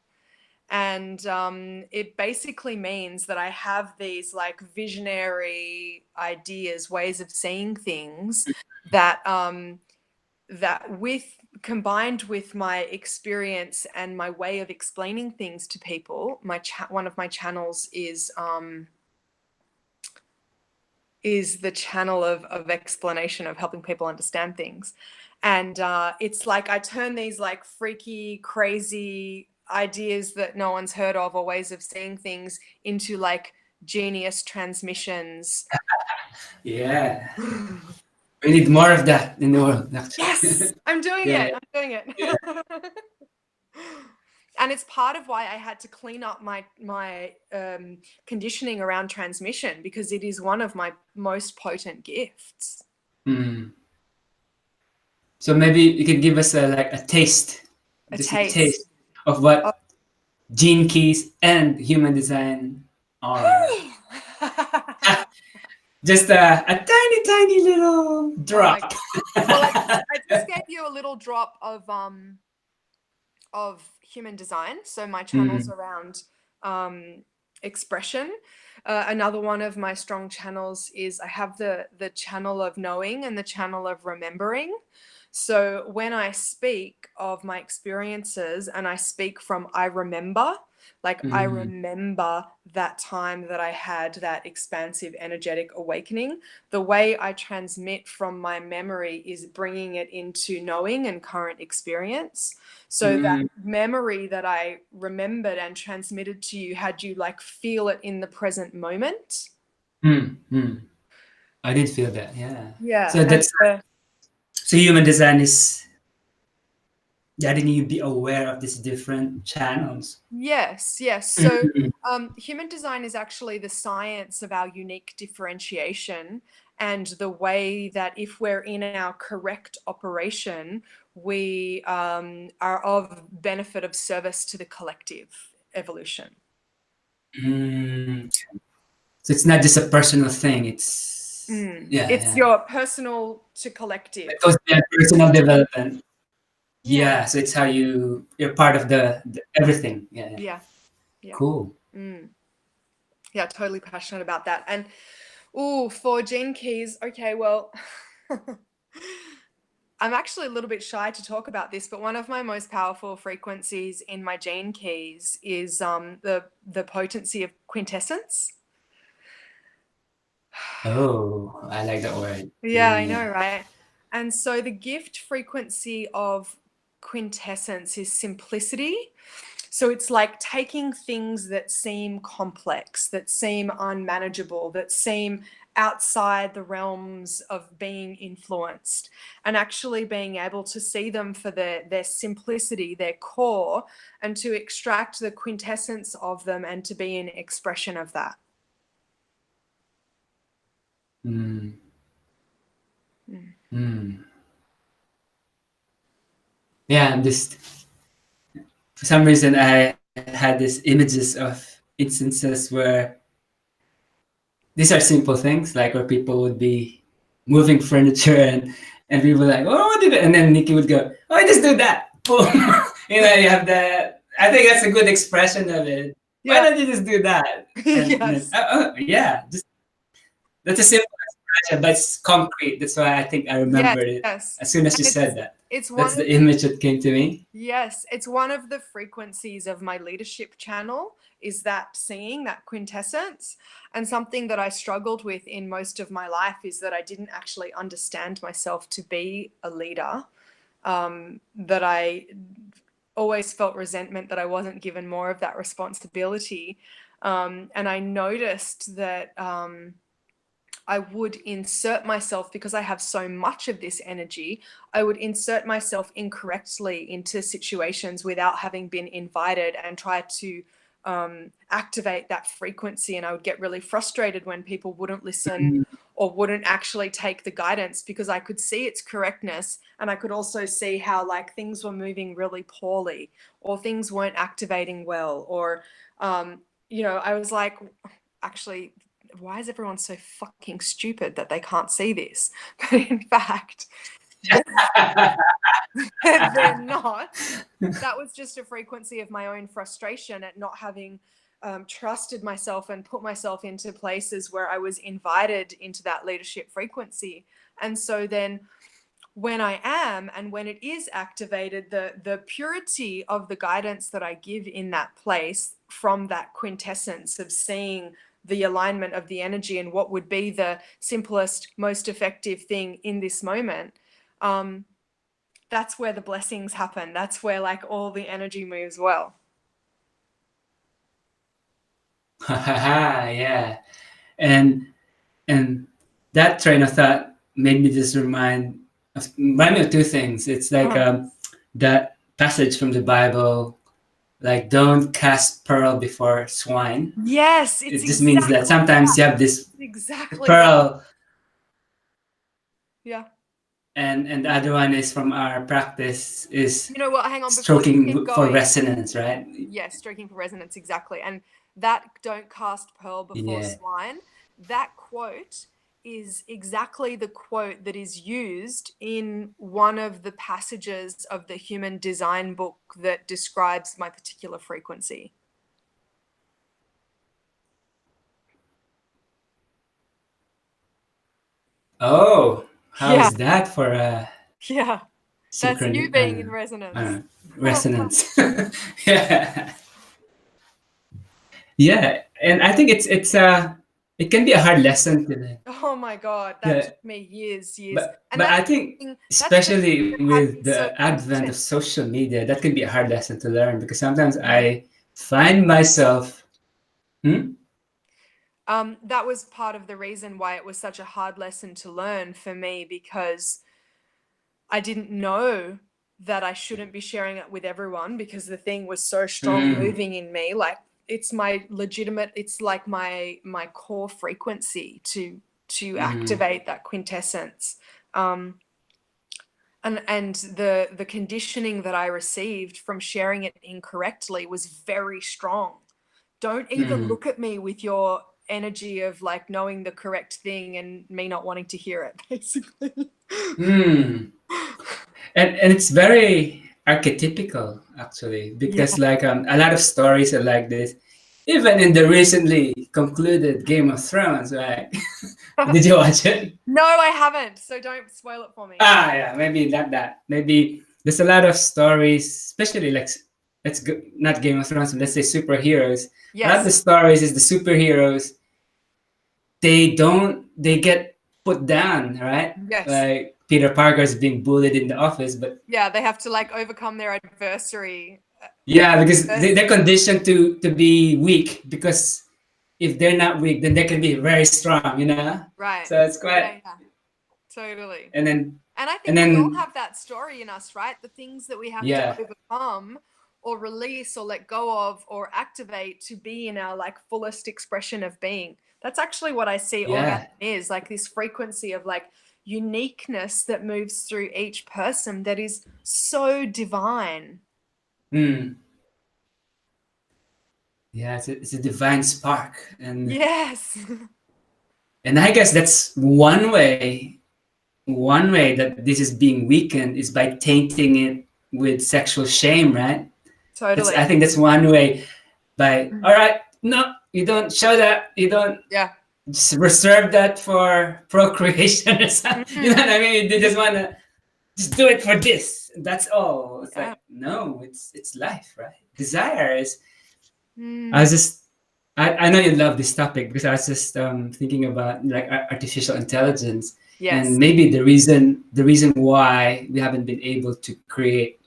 And it basically means that I have these like visionary ideas, ways of seeing things, that with combined with my experience and my way of explaining things to people, one of my channels is the channel of explanation, of helping people understand things. And it's like I turn these like freaky, crazy ideas that no one's heard of, or ways of seeing things, into like genius transmissions. Yeah. We need more of that in the world, actually. Yes, I'm doing Yeah, it. I'm doing yeah. it. And it's part of why I had to clean up my conditioning around transmission, because it is one of my most potent gifts. Mm. So maybe you could give us a taste, A just a taste taste. of Oh. what Gene Keys and human design are. Just a tiny, tiny little Oh my drop. God. Well, you a little drop of human design. So my channels around expression. Another one of my strong channels is I have the channel of knowing and the channel of remembering. So when I speak of my experiences and I speak from I remember, like I remember that time that I had that expansive energetic awakening, the way I transmit from my memory is bringing it into knowing and current experience. So that memory that I remembered and transmitted to you, had you like feel it in the present moment. I did feel that, yeah. Yeah. So that's so human design is letting you be aware of these different channels. Yes. So human design is actually the science of our unique differentiation and the way that if we're in our correct operation, we are of benefit of service to the collective evolution. So it's not just a personal thing. It's it's your personal to collective. It goes beyond personal development. Yeah, so it's how you're part of the everything. Yeah. Cool. Yeah, totally passionate about that. And for gene keys, okay, well, I'm actually a little bit shy to talk about this, but one of my most powerful frequencies in my gene keys is the potency of quintessence. Oh, I like that word. Yeah, I know, right? And so the gift frequency of quintessence is simplicity. So it's like taking things that seem complex, that seem unmanageable, that seem outside the realms of being influenced, and actually being able to see them for their simplicity, their core, and to extract the quintessence of them and to be an expression of that. Yeah, I'm just for some reason I had these images of instances where these are simple things, like where people would be moving furniture and we were like, oh, what did it? And then Nikki would go, oh, I just do that. Boom. You have that. I think that's a good expression of it. Why don't you just do that? And Yes. Then, just that's a simple expression, but it's concrete. That's why I think I remembered it as soon as you said that. That's the image that came to me. Yes, it's one of the frequencies of my leadership channel, is that seeing that quintessence. And something that I struggled with in most of my life is that I didn't actually understand myself to be a leader, that I always felt resentment that I wasn't given more of that responsibility. And I noticed that I would insert myself, because I have so much of this energy, I would insert myself incorrectly into situations without having been invited and try to activate that frequency. And I would get really frustrated when people wouldn't listen or wouldn't actually take the guidance, because I could see its correctness, and I could also see how like things were moving really poorly or things weren't activating well, or I was like, actually, why is everyone so fucking stupid that they can't see this? But in fact, they're not. That was just a frequency of my own frustration at not having trusted myself and put myself into places where I was invited into that leadership frequency. And so then when I am, and when it is activated, the purity of the guidance that I give in that place, from that quintessence of seeing the alignment of the energy and what would be the simplest, most effective thing in this moment, that's where the blessings happen. That's where like all the energy moves well. Yeah. And that train of thought made me just remind me of two things. It's like that passage from the Bible, like, don't cast pearl before swine. Yes, it just means that sometimes you have this pearl. Yeah. And the other one is from our practice is, you know what, hang on, stroking for resonance, right? Yes, stroking for resonance, exactly. And that don't cast pearl before swine, that quote is exactly the quote that is used in one of the passages of the Human Design book that describes my particular frequency. Oh, how Yeah, is that for a yeah. That's you synchron being in resonance. resonance? Yeah, yeah, and I think it can be a hard lesson to learn. Oh my God, that Yeah, took me years. And but that's I think that's the thing especially that had me with so the advent of content. social media, that can be a hard lesson to learn because sometimes I find myself. Hmm? That was part of the reason why it was such a hard lesson to learn for me, because I didn't know that I shouldn't be sharing it with everyone because the thing was so strong Mm, moving in me. Like it's my legitimate, it's like my core frequency to mm, activate that quintessence. Um, and the conditioning that I received from sharing it incorrectly was very strong. Don't even mm, look at me with your energy of like knowing the correct thing and me not wanting to hear it, basically. mm. And it's very archetypical actually Yeah. because like a lot of stories are like this. Even in the recently concluded Game of Thrones, right? Did you watch it? No, I haven't. So don't spoil it for me. Ah, yeah, maybe not that. Maybe there's a lot of stories, especially like let's go not Game of Thrones, let's say superheroes. A lot of the Yes. stories is the superheroes they get put down, right? Yes. Like Peter Parker's being bullied in the office, but Yeah, they have to like overcome their adversary. yeah, because First. they're conditioned to be weak because if they're not weak, then they can be very strong, you know. Right. So it's quite Yeah, yeah. Totally. and then And I and think we all then have that story in us, right? The things that we have to yeah, overcome or release or let go of or activate to be in our like fullest expression of being. That's actually what I see orgasm yeah, is, like this frequency of like uniqueness that moves through each person that is so divine. mm, yeah. It's a divine spark, Yes. and I guess that's one way that this is being weakened is by tainting it with sexual shame, right? That's I Totally. think that's one way. By all right, no, you don't show that. You don't Yeah. just reserve that for procreation or something. You know Mhm. what I mean? They just wanna just do it for this. That's all. It's Yeah. like no, it's life, right? Desire is. I was Mm. just. I know you love this topic because I was just thinking about like artificial intelligence and Yes. maybe the reason why we haven't been able to create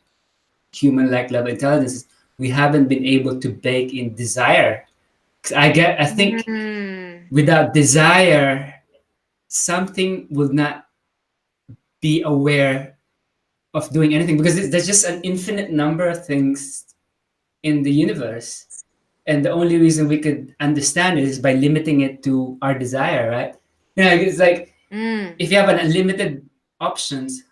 human like level intelligence is we haven't been able to bake in desire. 'Cause I think Mm. without desire, something will not be aware of doing anything because there's just an infinite number of things in the universe. And the only reason we could understand it is by limiting it to our desire, right? You know, it's like Mm. if you have an unlimited options,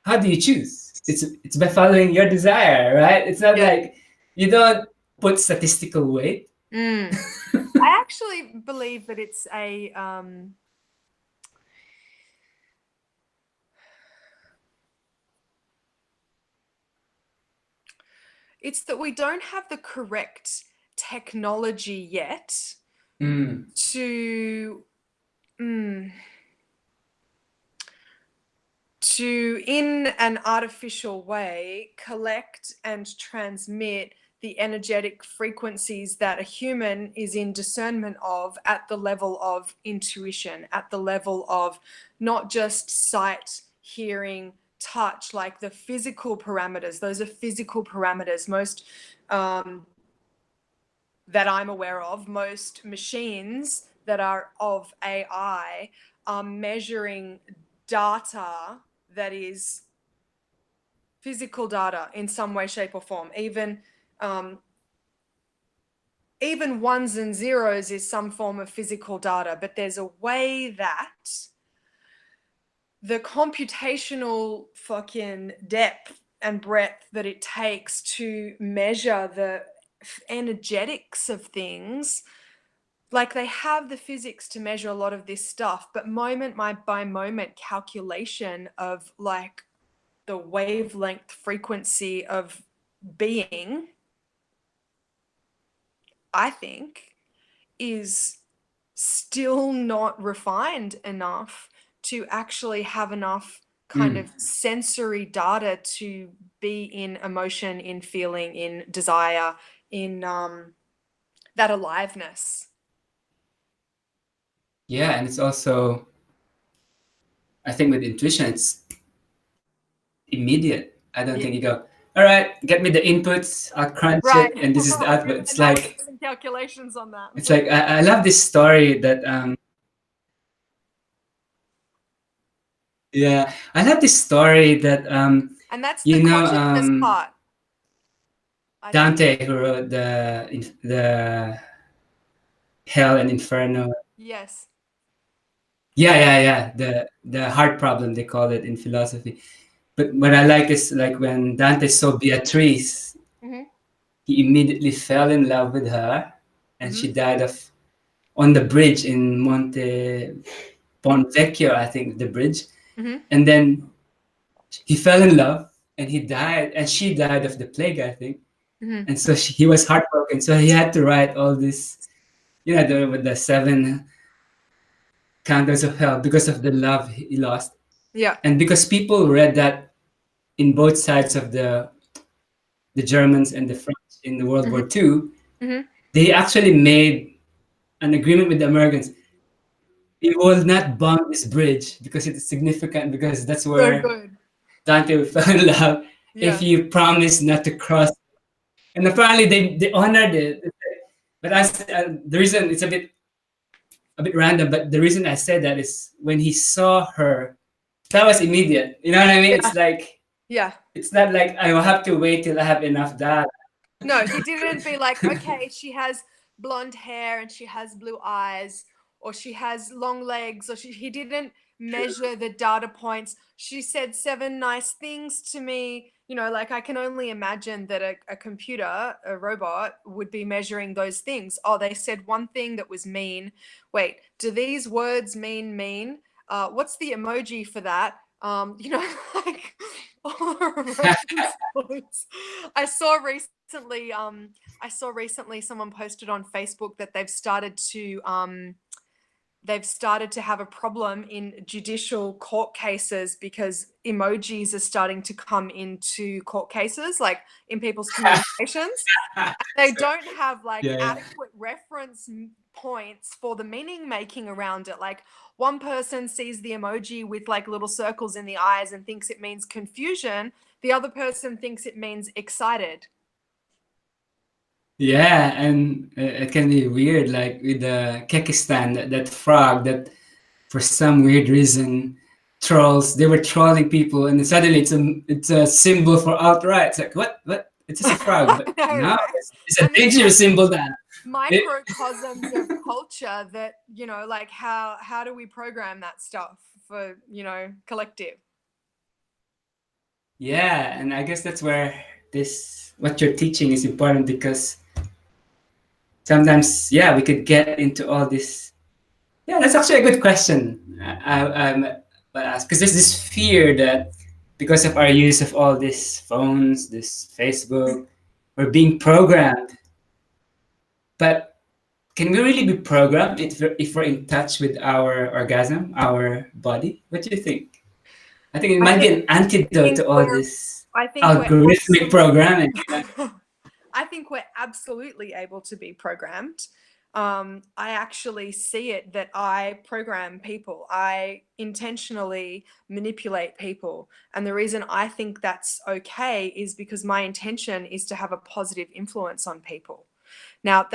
how do you choose? It's by following your desire, right? It's not Yeah. like you don't put statistical weight. Mm. I actually believe that it's that we don't have the correct technology yet Mm, to mm, to in an artificial way collect and transmit the energetic frequencies that a human is in discernment of at the level of intuition, at the level of not just sight, hearing, touch, like the physical parameters. Those are physical parameters. Most that I'm aware of, most machines that are of AI are measuring data that is physical data in some way, shape, or form. Um, even ones and zeros is some form of physical data, but there's a way that the computational fucking depth and breadth that it takes to measure the energetics of things like they have the physics to measure a lot of this stuff, but moment by moment calculation of like the wavelength frequency of being, I think, is still not refined enough to actually have enough kind of sensory data to be in emotion, in feeling, in desire, in that aliveness. Yeah, and it's also, I think with intuition, it's immediate. I don't Yeah. think you go, all right, get me the inputs, I'll crunch Right. it, and this is the output. And now we're doing calculations on that. It's like I love this story that yeah, I love this story that And that's the you know consciousness part, I think. Dante, who wrote the Hell and Inferno. Yes. Yeah. The heart problem they call it in philosophy. But what I like is like when Dante saw Beatrice, Mm-hmm. he immediately fell in love with her, and Mm-hmm. she died of on the bridge in Monte Ponvecchio, I think the bridge. Mm-hmm. And then he fell in love, and he died, and she died of the plague, I think. Mm-hmm. And so he was heartbroken. So he had to write all this, with the seven candles of hell because of the love he lost, Yeah. and because people read that in both sides of the Germans and the French in the World Mm-hmm. War II, Mm-hmm. they actually made an agreement with the Americans. We will not bomb this bridge because it is significant, because that's So where good. Dante fell in love. If Yeah. you promise not to cross, and apparently they honored it. But the reason it's a bit random, but the reason I said that is when he saw her, that was immediate. You know what I mean? Yeah. It's like Yeah. it's not like I will have to wait till I have enough data. No, he didn't be like, okay, she has blonde hair and she has blue eyes, or she has long legs, or he didn't measure the data points. She said seven nice things to me. Like I can only imagine that a computer, a robot, would be measuring those things. Oh, they said one thing that was mean. Wait, do these words mean mean? What's the emoji for that? Like all the reference. I saw recently someone posted on Facebook that they've started to have a problem in judicial court cases because emojis are starting to come into court cases, like in people's communications. They don't have like Yeah, yeah. adequate reference points for the meaning making around it. Like one person sees the emoji with like little circles in the eyes and thinks it means confusion. The other person thinks it means excited. Yeah, and it can be weird, like with the Kekistan, that frog that for some weird reason trolls. They were trolling people, and then suddenly it's a symbol for alt-right. It's like what? It's just a frog, I but know, now right? it's a And it's like dangerous symbol now. It, microcosms of culture that, like how do we program that stuff for, collective? yeah, and I guess that's where this what you're teaching is important, because sometimes, yeah, we could get into all this. Yeah, that's actually a good question. I'm asked because there's this fear that because of our use of all these phones, this Facebook, we're being programmed. But can we really be programmed if we're in touch with our orgasm, our body? What do you think? I think it I might be think an antidote think to all we're this I think we're algorithmic absolutely programming. I think we're absolutely able to be programmed. I actually see it that I program people. I intentionally manipulate people. And the reason I think that's okay is because my intention is to have a positive influence on people. Now,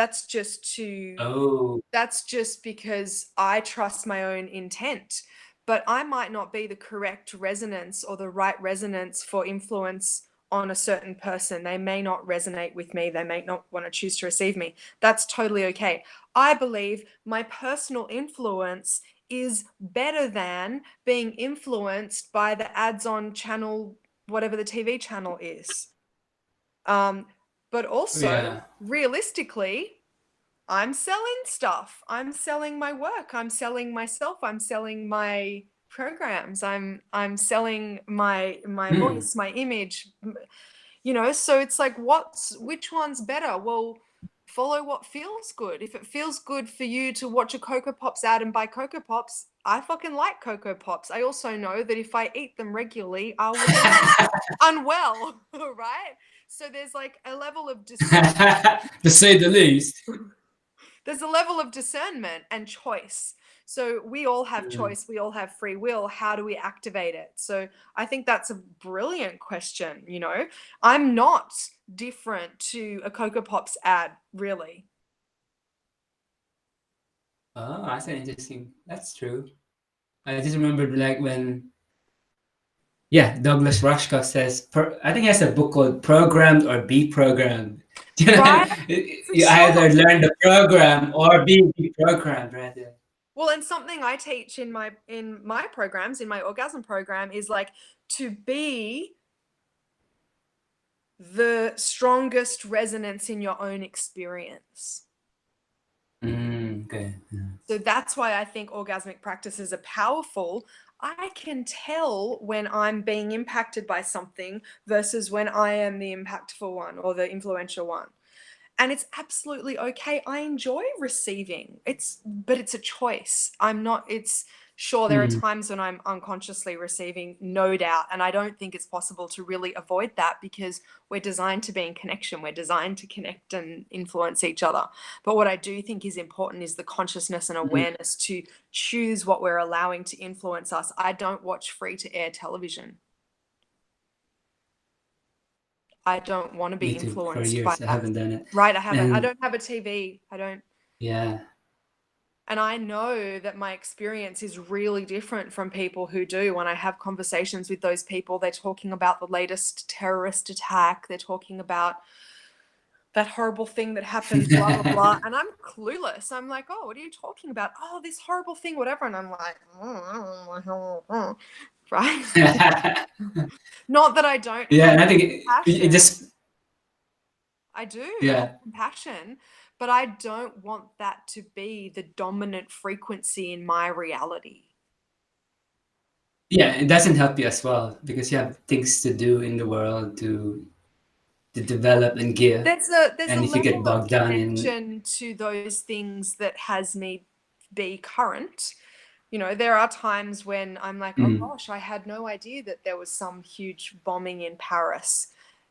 Oh, that's just because I trust my own intent, but I might not be the correct resonance or the right resonance for influence on a certain person. They may not resonate with me. They may not want to choose to receive me. That's totally okay. I believe my personal influence is better than being influenced by the ads on channel, whatever the TV channel is. Um, but also, yeah. realistically, I'm selling stuff. I'm selling my work. I'm selling myself. I'm selling my programs. I'm selling my Mm. voice, my image. You know, so it's like, which one's better? Well, follow what feels good. If it feels good for you to watch a Cocoa Pops ad and buy Cocoa Pops, I fucking like Cocoa Pops. I also know that if I eat them regularly, I will be unwell, right? So there's like a level of To say the least. there's a level of discernment and choice. So we all have Mm. choice, we all have free will. How do we activate it? So I think that's a brilliant question. You know, I'm not different to a Cocoa Pops ad, really. Oh, that's an interesting. That's true. I just remembered like when, yeah, Douglas Rushkoff says, I think he has a book called Programmed or Be Programmed. You know, Right? For you sure. either learn the program or be programmed, rather. Well, and something I teach in my programs, in my orgasm program, is like to be the strongest resonance in your own experience. Okay. Yeah. So that's why I think orgasmic practices are powerful. I can tell when I'm being impacted by something versus when I am the impactful one or the influential one. And it's absolutely okay. I enjoy receiving. But it's a choice. I'm not, it's sure there are Mm. times when I'm unconsciously receiving, no doubt. And I don't think it's possible to really avoid that because we're designed to be in connection. We're designed to connect and influence each other. But what I do think is important is the consciousness and Mhm. awareness to choose what we're allowing to influence us. I don't watch free to air television. I don't want to be Me too. For influenced by years, I that. haven't done it. Right, I haven't. I And don't have a TV. I don't. yeah. And I know that my experience is really different from people who do. When I have conversations with those people, they're talking about the latest terrorist attack. They're talking about that horrible thing that happened, blah, blah, blah. And I'm clueless. I'm like, oh, what are you talking about? Oh, this horrible thing, whatever. And I'm like, right? Yeah, Not that I don't have and I think it compassion. just, I do. I have yeah. compassion, but I don't want that to be the dominant frequency in my reality. Yeah, it doesn't help you as well because you have things to do in the world to develop and give. There's a And if you get level of bogged down in, connection to those things that has me be current. You know, there are times when I'm like, oh mm, gosh, I had no idea that there was some huge bombing in Paris.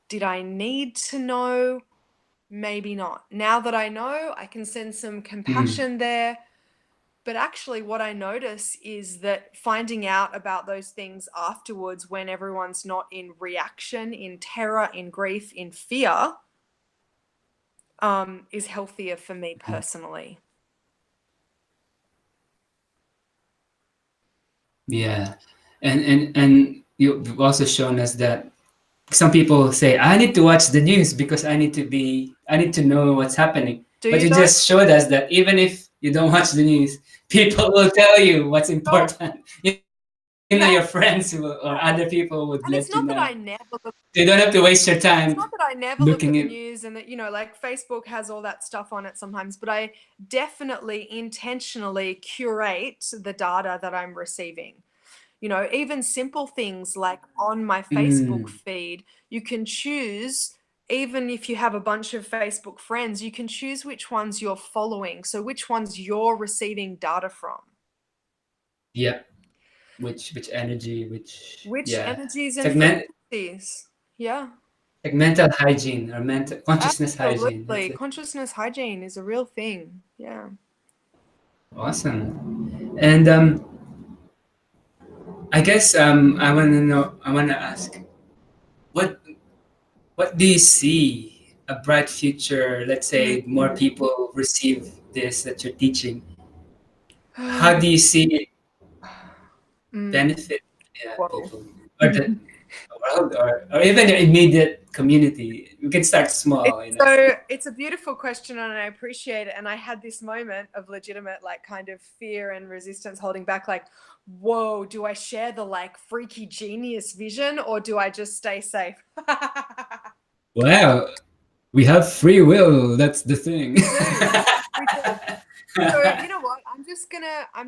Did I need to know? Maybe not. Now that I know, I can send some mm, compassion there. But actually, what I notice is that finding out about those things afterwards, when everyone's not in reaction, in terror, in grief, in fear, is healthier for me personally. yeah, and you've also shown us that some people say I need to watch the news because I need to know what's happening. Do But you you though? just showed us that even if you don't watch the news, people will tell you what's Sure. important. You know, Yeah. your friends will, or other people would And it's let you not that I know. never look So you don't have to waste your it's time not that I never look at looking the at. news and that, you know, like Facebook has all that stuff on it sometimes, but I definitely intentionally curate the data that I'm receiving. You know, even simple things like on my Facebook Mm, feed, you can choose, even if you have a bunch of Facebook friends, you can choose which ones you're following. So which ones you're receiving data from. yep. Which energy? Which Which yeah. energies It's and frequencies. Yeah, like mental hygiene or mental consciousness hygiene. That's absolutely. it. Consciousness hygiene is a real thing. Yeah. Awesome. And I guess I want to know. I want to ask what what do you see a bright future? Let's say more Mm. people receive this that you're teaching. How do you see it Mm. benefit, yeah, Whoa. people or the world or even your immediate community? We can start It's small, you know. so it's a beautiful question and I appreciate it. And I had this moment of legitimate like kind of fear and resistance holding back, like, whoa, do I share the like freaky genius vision or do I just stay safe? Well, we have free will. That's the thing. We do. So you know what? I'm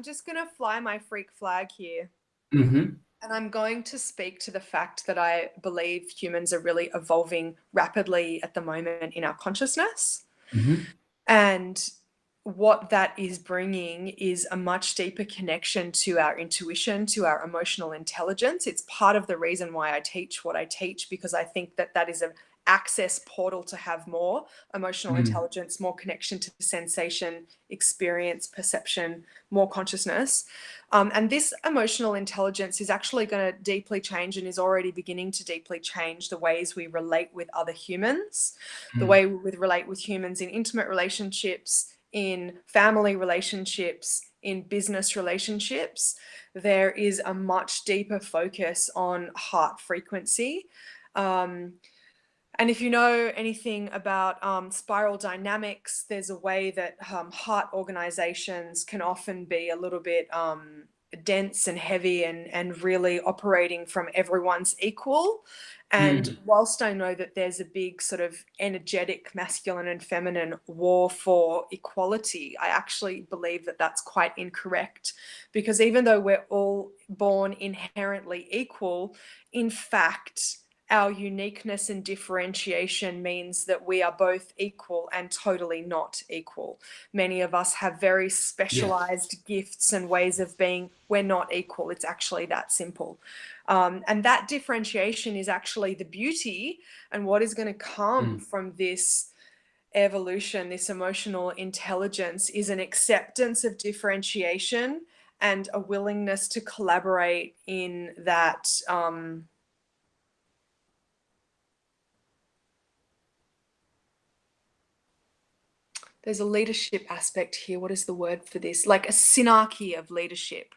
just gonna fly my freak flag here. Mm-hmm. And I'm going to speak to the fact that I believe humans are really evolving rapidly at the moment in our consciousness. Mm-hmm. And what that is bringing is a much deeper connection to our intuition, to our emotional intelligence. It's part of the reason why I teach what I teach, because I think that that is an access portal to have more emotional intelligence, more connection to sensation, experience, perception, more consciousness. And this emotional intelligence is actually going to deeply change and is already beginning to deeply change the ways we relate with other humans, the way we relate with humans in intimate relationships, in family relationships, in business relationships. There is a much deeper focus on heart frequency. And if you know anything about spiral dynamics, there's a way that heart organizations can often be a little bit dense and heavy and really operating from everyone's equal. And whilst I know that there's a big sort of energetic masculine and feminine war for equality, I actually believe that that's quite incorrect, because even though we're all born inherently equal, in fact, our uniqueness and differentiation means that we are both equal and totally not equal. Many of us have very specialized gifts and ways of being. We're not equal. It's actually that simple. And that differentiation is actually the beauty, and what is going to come from this evolution, this emotional intelligence, is an acceptance of differentiation and a willingness to collaborate in that there's a leadership aspect here. What is the word for this? Like a synarchy of leadership.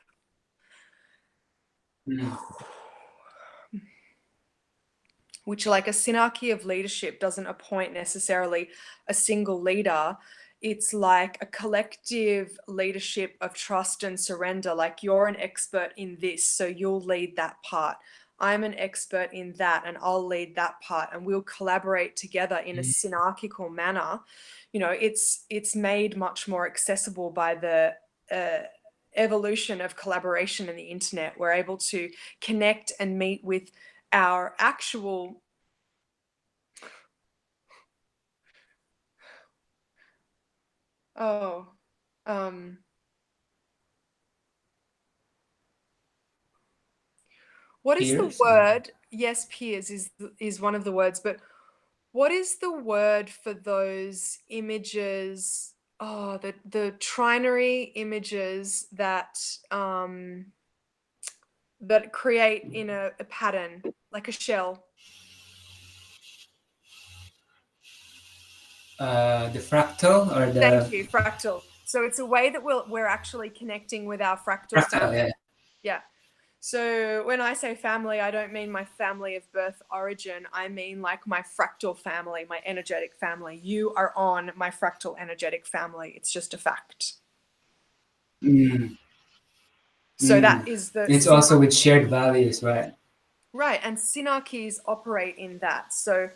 Which, like, a synarchy of leadership doesn't appoint necessarily a single leader. It's like a collective leadership of trust and surrender. Like, you're an expert in this, so you'll lead that part. I'm an expert in that, and I'll lead that part, and we'll collaborate together in a synarchical manner. You know, it's made much more accessible by the evolution of collaboration in the internet. We're able to connect and meet with our actual what is the Peers? word? Yes, peers is one of the words, but what is the word for those images? Oh, the trinary images that that create in a pattern, like a shell. The fractal or Thank the you, fractal. So it's a way that we're actually connecting with our fractal fractal, self. yeah. Yeah. So when I say family, I don't mean my family of birth origin. I mean like my fractal family, my energetic family. You are on my fractal energetic family. It's just a fact. So that is the It's also with shared values, right? right, and synarchies operate in that. So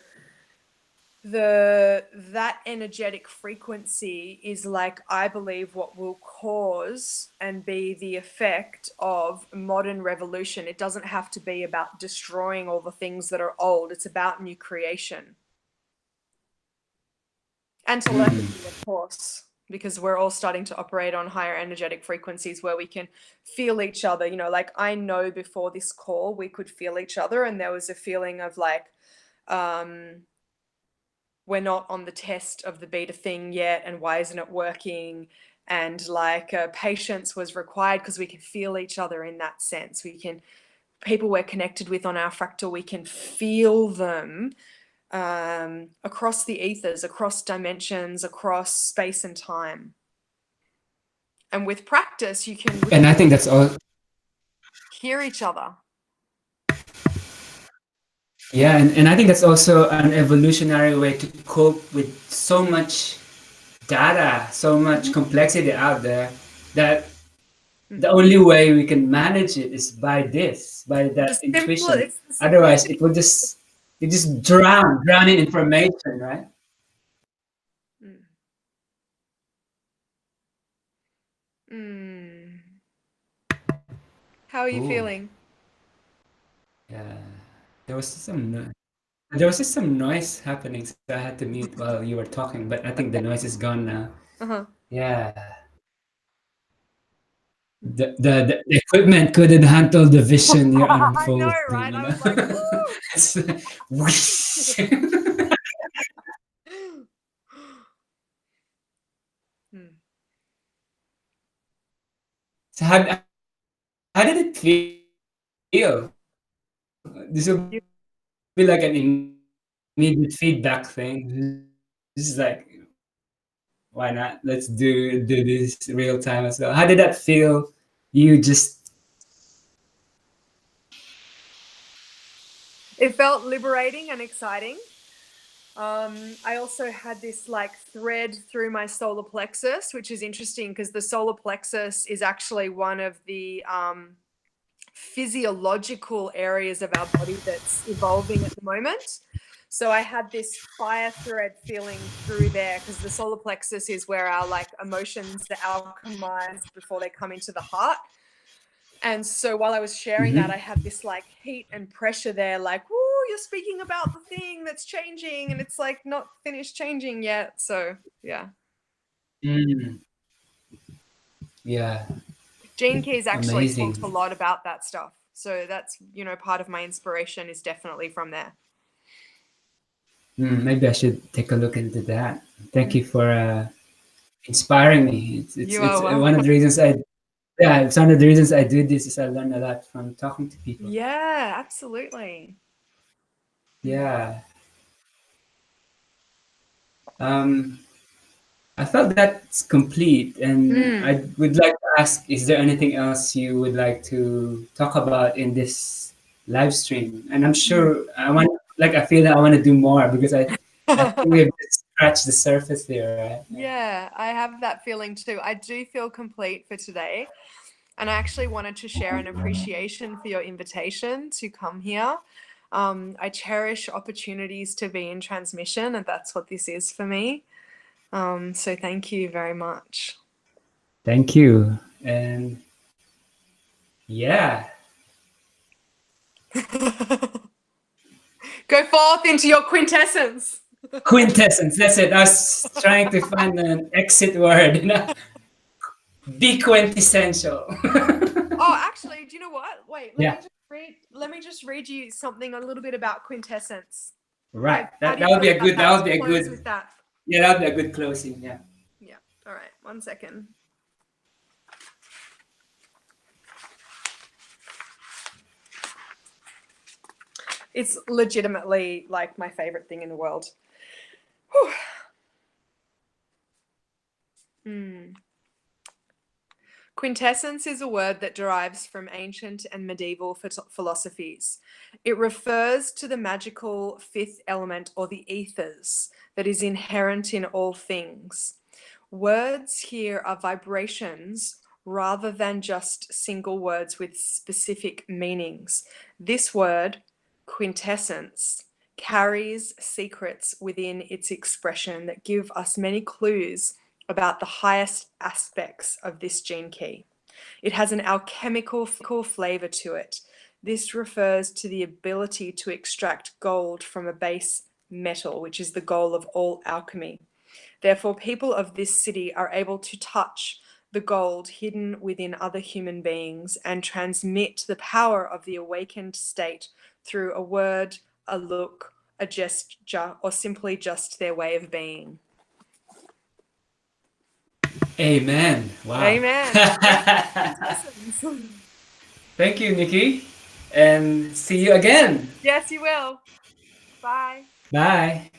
that energetic frequency is, like, I believe, what will cause and be the effect of modern revolution. It doesn't have to be about destroying all the things that are old. It's about new creation and telepathy, of course, because we're all starting to operate on higher energetic frequencies where we can feel each other. You know, like, I know before this call we could feel each other, and there was a feeling of like we're not on the test of the beta thing yet, and why isn't it working? And like patience was required because we can feel each other in that sense. We can, people we're connected with on our fractal, we can feel them across the ethers, across dimensions, across space and time. And with practice, you can And I think that's all. hear each other. Yeah, and I think that's also an evolutionary way to cope with so much data, so much complexity out there, that the only way we can manage it is by this, by The that simple, intuition. it's the Otherwise, simplicity. it just drown in information, right? Mm. How are you Ooh, feeling? yeah. There was there was just some noise happening, so I had to mute while you were talking, but I think the Okay. noise is gone now. Uh-huh. Yeah. The equipment couldn't handle the vision you're I know, unfolding, right? you I know? was like, It's like, whoosh. woo! Hmm. So how did it feel? This will You- be like an immediate feedback thing. This is like, why not? Let's do this real time as well. How did that feel? You just It felt liberating and exciting. I also had this like thread through my solar plexus, which is interesting because the solar plexus is actually one of the physiological areas of our body that's evolving at the moment. So I had this fire thread feeling through there because the solar plexus is where our like emotions are alchemized before they come into the heart. And so while I was sharing that, I Mhm. had this like heat and pressure there, like, woo, you're speaking about the thing that's changing and it's like not finished changing yet. So yeah. Mm, yeah, Gene Keys actually talks a amazing. lot about that stuff. So that's, part of my inspiration is definitely from there. Maybe I should take a look into that. Thank Mm. you for inspiring me. You It's are one of welcome. the reasons it's one of the reasons I do this is I learn a lot from talking to people. Yeah, absolutely. Mm. Yeah. Um, I felt that's complete, and Mm. I would like to ask: is there anything else you would like to talk about in this live stream? And I'm sure I feel that I want to do more because I think we've just scratched the surface here, right? Yeah. Yeah, I have that feeling too. I do feel complete for today. And I actually wanted to share an appreciation for your invitation to come here. I cherish opportunities to be in transmission, and that's what this is for me. So thank you very much. Thank you, and yeah, Go forth into your quintessence. quintessence. That's it. I was trying to find an exit word. Be quintessential. Oh, actually, do you know what? Wait, Yeah. let me just read you something a little bit about quintessence. Right. How do you That would feel be a about good. that? That would To be a close good. with that. Yeah, that would be a good closing. Yeah. Yeah. All right. 1 second. It's legitimately like my favorite thing in the world. Mm. Quintessence is a word that derives from ancient and medieval philosophies. It refers to the magical fifth element or the ethers that is inherent in all things. Words here are vibrations rather than just single words with specific meanings. This word, quintessence, carries secrets within its expression that give us many clues about the highest aspects of this gene key. It has an alchemical flavor to it. This refers to the ability to extract gold from a base metal, which is the goal of all alchemy. Therefore, people of this city are able to touch the gold hidden within other human beings and transmit the power of the awakened state through a word, a look, a gesture, or simply just their way of being. Amen. Wow. Amen. Yeah, quintessence. Thank you, Nikki, and see you again. Yes, you will. Bye. Bye.